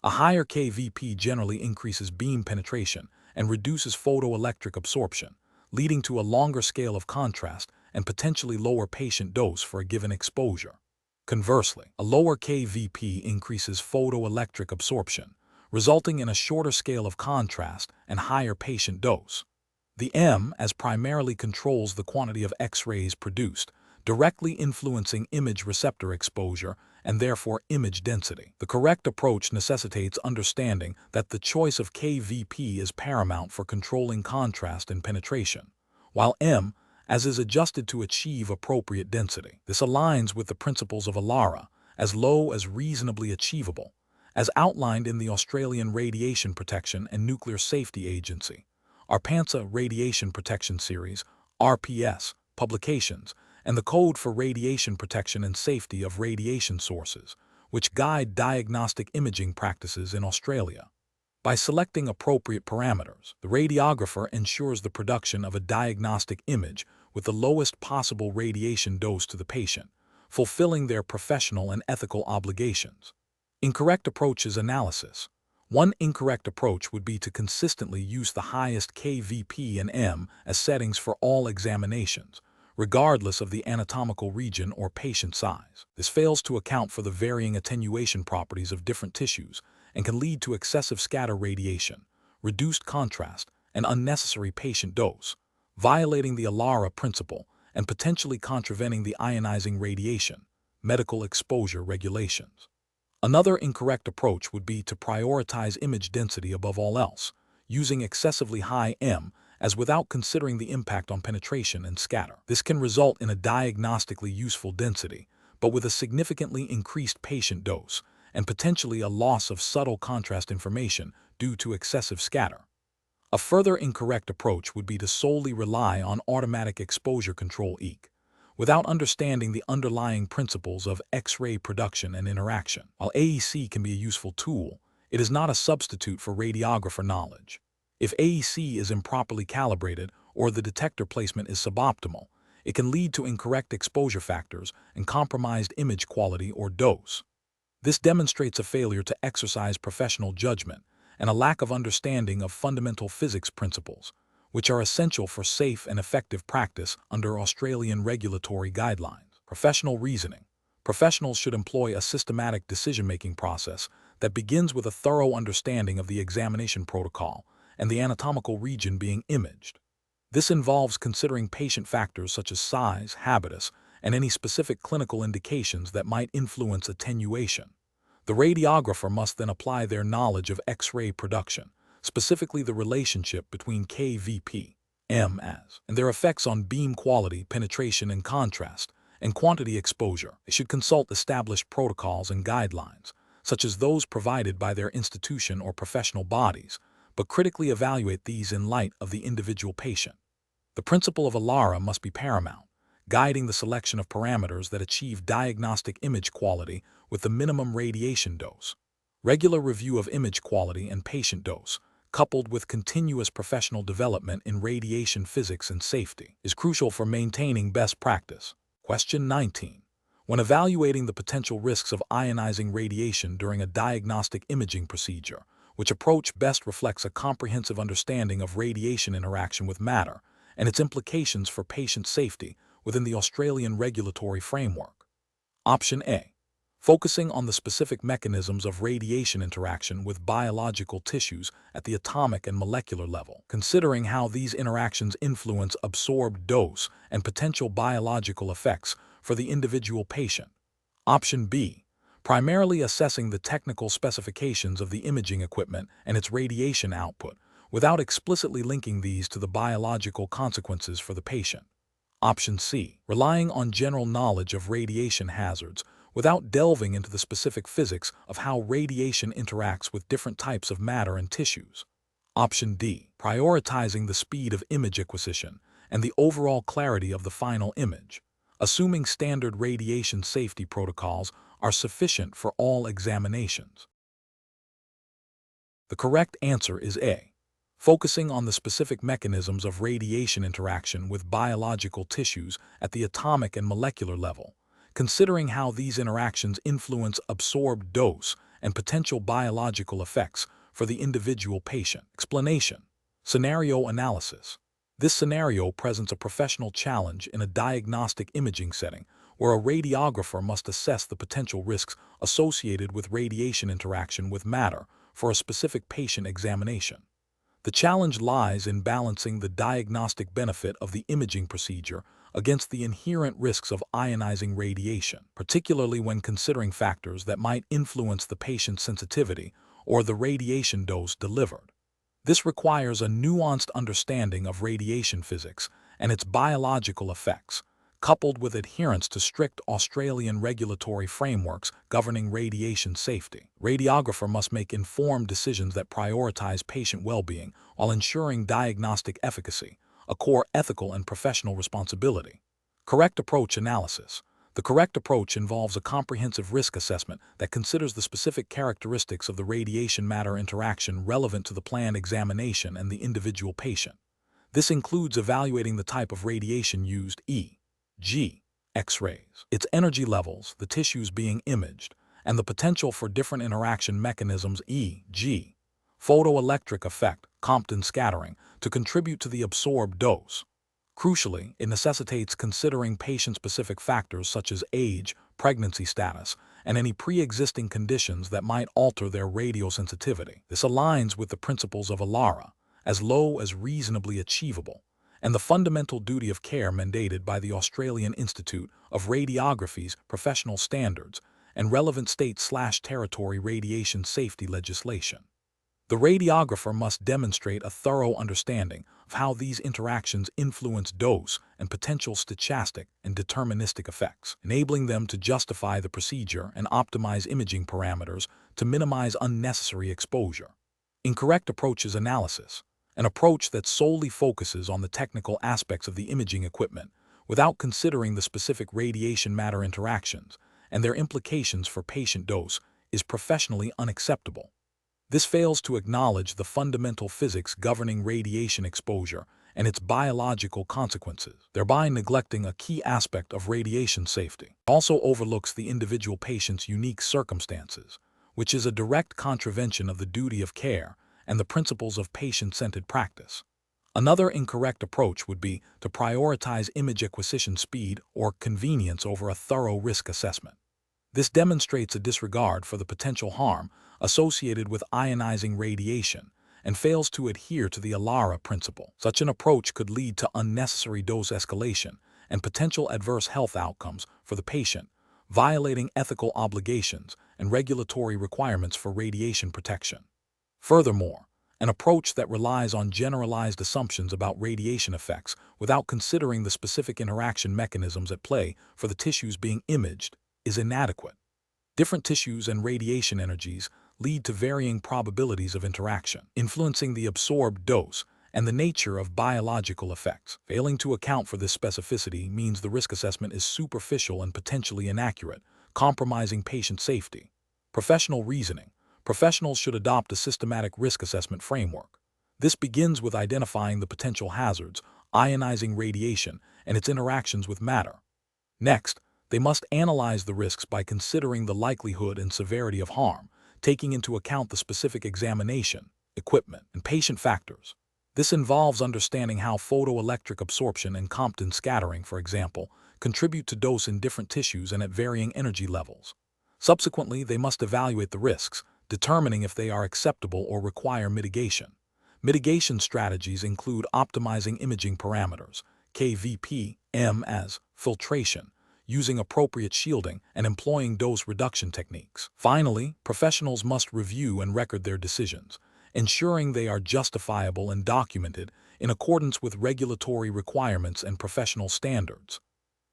A higher kVp generally increases beam penetration and reduces photoelectric absorption, leading to a longer scale of contrast and potentially lower patient dose for a given exposure. Conversely, a lower kVp increases photoelectric absorption, resulting in a shorter scale of contrast and higher patient dose. The M as primarily controls the quantity of X-rays produced, directly influencing image receptor exposure and therefore image density. The correct approach necessitates understanding that the choice of kVp is paramount for controlling contrast and penetration, while M as is adjusted to achieve appropriate density. This aligns with the principles of ALARA, as low as reasonably achievable, as outlined in the Australian Radiation Protection and Nuclear Safety Agency, ARPANSA Radiation Protection Series, RPS, publications, and the Code for Radiation Protection and Safety of Radiation Sources, which guide diagnostic imaging practices in Australia. By selecting appropriate parameters, the radiographer ensures the production of a diagnostic image with the lowest possible radiation dose to the patient, fulfilling their professional and ethical obligations. Incorrect approaches analysis. One incorrect approach would be to consistently use the highest kVp and M as settings for all examinations, regardless of the anatomical region or patient size. This fails to account for the varying attenuation properties of different tissues and can lead to excessive scatter radiation, reduced contrast, and unnecessary patient dose, violating the ALARA principle and potentially contravening the ionizing radiation, medical exposure regulations. Another incorrect approach would be to prioritize image density above all else, using excessively high M as without considering the impact on penetration and scatter. This can result in a diagnostically useful density, but with a significantly increased patient dose and potentially a loss of subtle contrast information due to excessive scatter. A further incorrect approach would be to solely rely on automatic exposure control (EC), without understanding the underlying principles of X-ray production and interaction. While AEC can be a useful tool, it is not a substitute for radiographer knowledge. If AEC is improperly calibrated or the detector placement is suboptimal, it can lead to incorrect exposure factors and compromised image quality or dose. This demonstrates a failure to exercise professional judgment and a lack of understanding of fundamental physics principles, which are essential for safe and effective practice under Australian regulatory guidelines. Professional reasoning. Professionals should employ a systematic decision-making process that begins with a thorough understanding of the examination protocol and the anatomical region being imaged. This involves considering patient factors such as size, habitus, and any specific clinical indications that might influence attenuation. The radiographer must then apply their knowledge of X-ray production, specifically the relationship between KVP, MS, and their effects on beam quality, penetration and contrast, and quantity exposure. They should consult established protocols and guidelines, such as those provided by their institution or professional bodies, but critically evaluate these in light of the individual patient. The principle of ALARA must be paramount, guiding the selection of parameters that achieve diagnostic image quality with the minimum radiation dose. Regular review of image quality and patient dose, coupled with continuous professional development in radiation physics and safety, is crucial for maintaining best practice. Question 19. When evaluating the potential risks of ionizing radiation during a diagnostic imaging procedure, which approach best reflects a comprehensive understanding of radiation interaction with matter and its implications for patient safety within the Australian regulatory framework? Option A. Focusing on the specific mechanisms of radiation interaction with biological tissues at the atomic and molecular level, considering how these interactions influence absorbed dose and potential biological effects for the individual patient. Option B. Primarily assessing the technical specifications of the imaging equipment and its radiation output, without explicitly linking these to the biological consequences for the patient. Option C. Relying on general knowledge of radiation hazards, without delving into the specific physics of how radiation interacts with different types of matter and tissues. Option D. Prioritizing the speed of image acquisition and the overall clarity of the final image, assuming standard radiation safety protocols are sufficient for all examinations. The correct answer is A. Focusing on the specific mechanisms of radiation interaction with biological tissues at the atomic and molecular level, considering how these interactions influence absorbed dose and potential biological effects for the individual patient. Explanation. Scenario analysis. This scenario presents a professional challenge in a diagnostic imaging setting where a radiographer must assess the potential risks associated with radiation interaction with matter for a specific patient examination. The challenge lies in balancing the diagnostic benefit of the imaging procedure against the inherent risks of ionizing radiation, particularly when considering factors that might influence the patient's sensitivity or the radiation dose delivered. This requires a nuanced understanding of radiation physics and its biological effects, coupled with adherence to strict Australian regulatory frameworks governing radiation safety. Radiographer must make informed decisions that prioritize patient well-being while ensuring diagnostic efficacy, a core ethical and professional responsibility. Correct approach analysis. The correct approach involves a comprehensive risk assessment that considers the specific characteristics of the radiation-matter interaction relevant to the planned examination and the individual patient. This includes evaluating the type of radiation used, e.g., X-rays, its energy levels, the tissues being imaged, and the potential for different interaction mechanisms, e.g., photoelectric effect, Compton scattering, to contribute to the absorbed dose. Crucially, it necessitates considering patient-specific factors such as age, pregnancy status, and any pre-existing conditions that might alter their radiosensitivity. This aligns with the principles of ALARA, as low as reasonably achievable, and the fundamental duty of care mandated by the Australian Institute of Radiography's professional standards and relevant state/territory radiation safety legislation. The radiographer must demonstrate a thorough understanding of how these interactions influence dose and potential stochastic and deterministic effects, enabling them to justify the procedure and optimize imaging parameters to minimize unnecessary exposure. Incorrect approach is analysis, an approach that solely focuses on the technical aspects of the imaging equipment without considering the specific radiation-matter interactions and their implications for patient dose, is professionally unacceptable. This fails to acknowledge the fundamental physics governing radiation exposure and its biological consequences, thereby neglecting a key aspect of radiation safety. It also overlooks the individual patient's unique circumstances, which is a direct contravention of the duty of care and the principles of patient-centered practice. Another incorrect approach would be to prioritize image acquisition speed or convenience over a thorough risk assessment. This demonstrates a disregard for the potential harm associated with ionizing radiation and fails to adhere to the ALARA principle. Such an approach could lead to unnecessary dose escalation and potential adverse health outcomes for the patient, violating ethical obligations and regulatory requirements for radiation protection. Furthermore, an approach that relies on generalized assumptions about radiation effects without considering the specific interaction mechanisms at play for the tissues being imaged is inadequate. Different tissues and radiation energies lead to varying probabilities of interaction, influencing the absorbed dose and the nature of biological effects. Failing to account for this specificity means the risk assessment is superficial and potentially inaccurate, compromising patient safety. Professional reasoning. Professionals should adopt a systematic risk assessment framework. This begins with identifying the potential hazards, ionizing radiation, and its interactions with matter. Next, they must analyze the risks by considering the likelihood and severity of harm, taking into account the specific examination, equipment, and patient factors. This involves understanding how photoelectric absorption and Compton scattering, for example, contribute to dose in different tissues and at varying energy levels. Subsequently, they must evaluate the risks, determining if they are acceptable or require mitigation. Mitigation strategies include optimizing imaging parameters, KVP, M as filtration, using appropriate shielding, and employing dose reduction techniques. Finally, professionals must review and record their decisions, ensuring they are justifiable and documented in accordance with regulatory requirements and professional standards.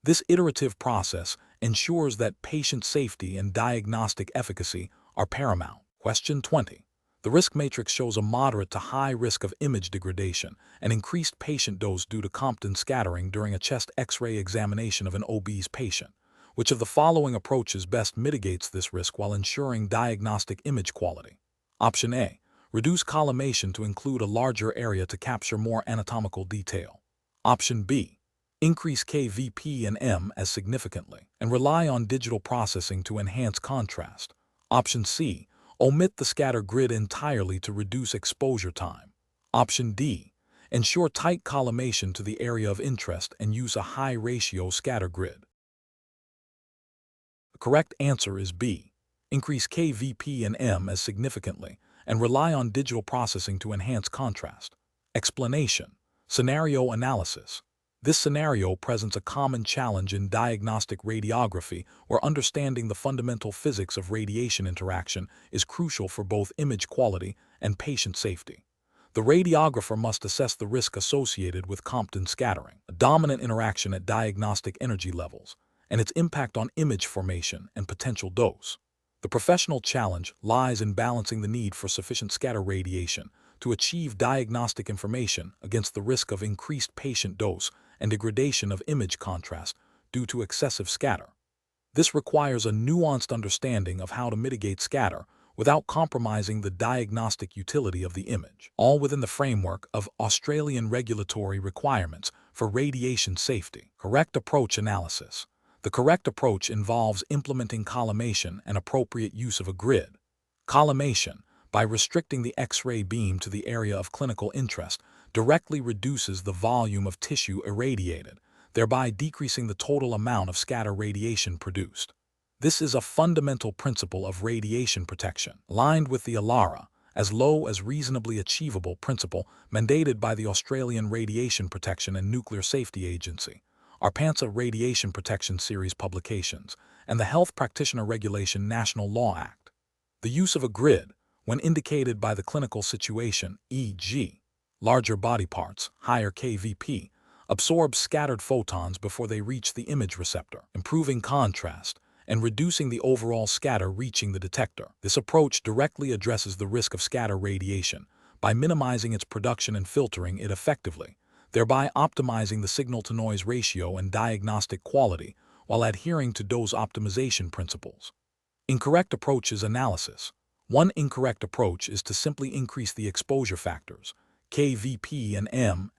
This iterative process ensures that patient safety and diagnostic efficacy are paramount. Question 20. The risk matrix shows a moderate to high risk of image degradation and increased patient dose due to Compton scattering during a chest X-ray examination of an obese patient. Which of the following approaches best mitigates this risk while ensuring diagnostic image quality? Option A. Reduce collimation to include a larger area to capture more anatomical detail. Option B. Increase KVP and M as significantly, and rely on digital processing to enhance contrast. Option C. Omit the scatter grid entirely to reduce exposure time. Option D. Ensure tight collimation to the area of interest and use a high-ratio scatter grid. The correct answer is B. Increase KVP and M as significantly and rely on digital processing to enhance contrast. Explanation. Scenario analysis. This scenario presents a common challenge in diagnostic radiography where understanding the fundamental physics of radiation interaction is crucial for both image quality and patient safety. The radiographer must assess the risk associated with Compton scattering, a dominant interaction at diagnostic energy levels, and its impact on image formation and potential dose. The professional challenge lies in balancing the need for sufficient scatter radiation to achieve diagnostic information against the risk of increased patient dose and degradation of image contrast due to excessive scatter. This requires a nuanced understanding of how to mitigate scatter without compromising the diagnostic utility of the image, all within the framework of Australian regulatory requirements for radiation safety. Correct approach analysis. The correct approach involves implementing collimation and appropriate use of a grid. Collimation, by restricting the X-ray beam to the area of clinical interest, directly reduces the volume of tissue irradiated, thereby decreasing the total amount of scatter radiation produced. This is a fundamental principle of radiation protection. Aligned with the ALARA, as low as reasonably achievable principle mandated by the Australian Radiation Protection and Nuclear Safety Agency, ARPANSA Radiation Protection Series publications, and the Health Practitioner Regulation National Law Act. The use of a grid, when indicated by the clinical situation, e.g., larger body parts, higher kVp, absorbs scattered photons before they reach the image receptor, improving contrast and reducing the overall scatter reaching the detector. This approach directly addresses the risk of scatter radiation by minimizing its production and filtering it effectively, thereby optimizing the signal-to-noise ratio and diagnostic quality while adhering to dose optimization principles. Incorrect approaches analysis. One incorrect approach is to simply increase the exposure factors, kVp and m,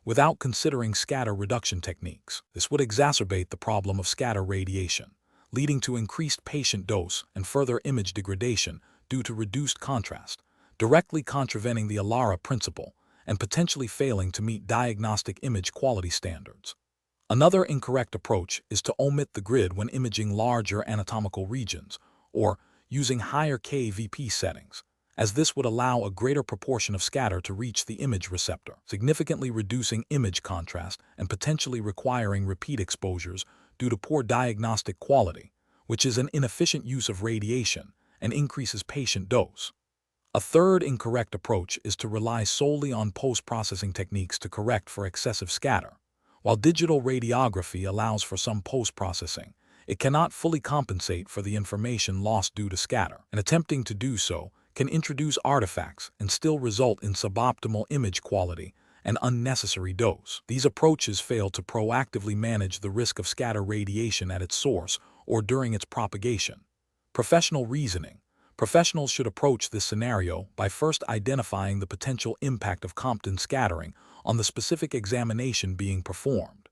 without considering scatter reduction techniques. This would exacerbate the problem of scatter radiation, leading to increased patient dose and further image degradation due to reduced contrast, directly contravening the ALARA principle and potentially failing to meet diagnostic image quality standards. Another incorrect approach is to omit the grid when imaging larger anatomical regions, or using higher kVp settings, as this would allow a greater proportion of scatter to reach the image receptor, significantly reducing image contrast and potentially requiring repeat exposures due to poor diagnostic quality, which is an inefficient use of radiation and increases patient dose. A third incorrect approach is to rely solely on post-processing techniques to correct for excessive scatter. While digital radiography allows for some post-processing, it cannot fully compensate for the information lost due to scatter, and attempting to do so can introduce artifacts and still result in suboptimal image quality and unnecessary dose. These approaches fail to proactively manage the risk of scatter radiation at its source or during its propagation. Professional reasoning. Professionals should approach this scenario by first identifying the potential impact of Compton scattering on the specific examination being performed.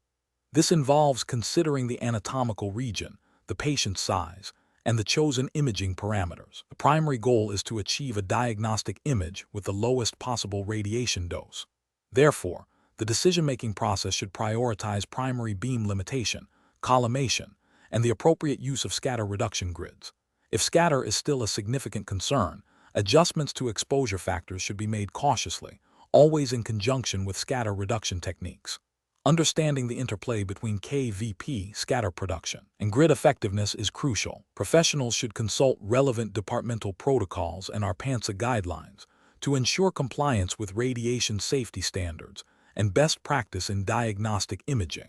This involves considering the anatomical region, the patient's size, and the chosen imaging parameters. The primary goal is to achieve a diagnostic image with the lowest possible radiation dose. Therefore, the decision-making process should prioritize primary beam limitation, collimation, and the appropriate use of scatter reduction grids. If scatter is still a significant concern, adjustments to exposure factors should be made cautiously, always in conjunction with scatter reduction techniques. Understanding the interplay between kVp, scatter production, and grid effectiveness is crucial. Professionals should consult relevant departmental protocols and ARPANSA guidelines to ensure compliance with radiation safety standards and best practice in diagnostic imaging.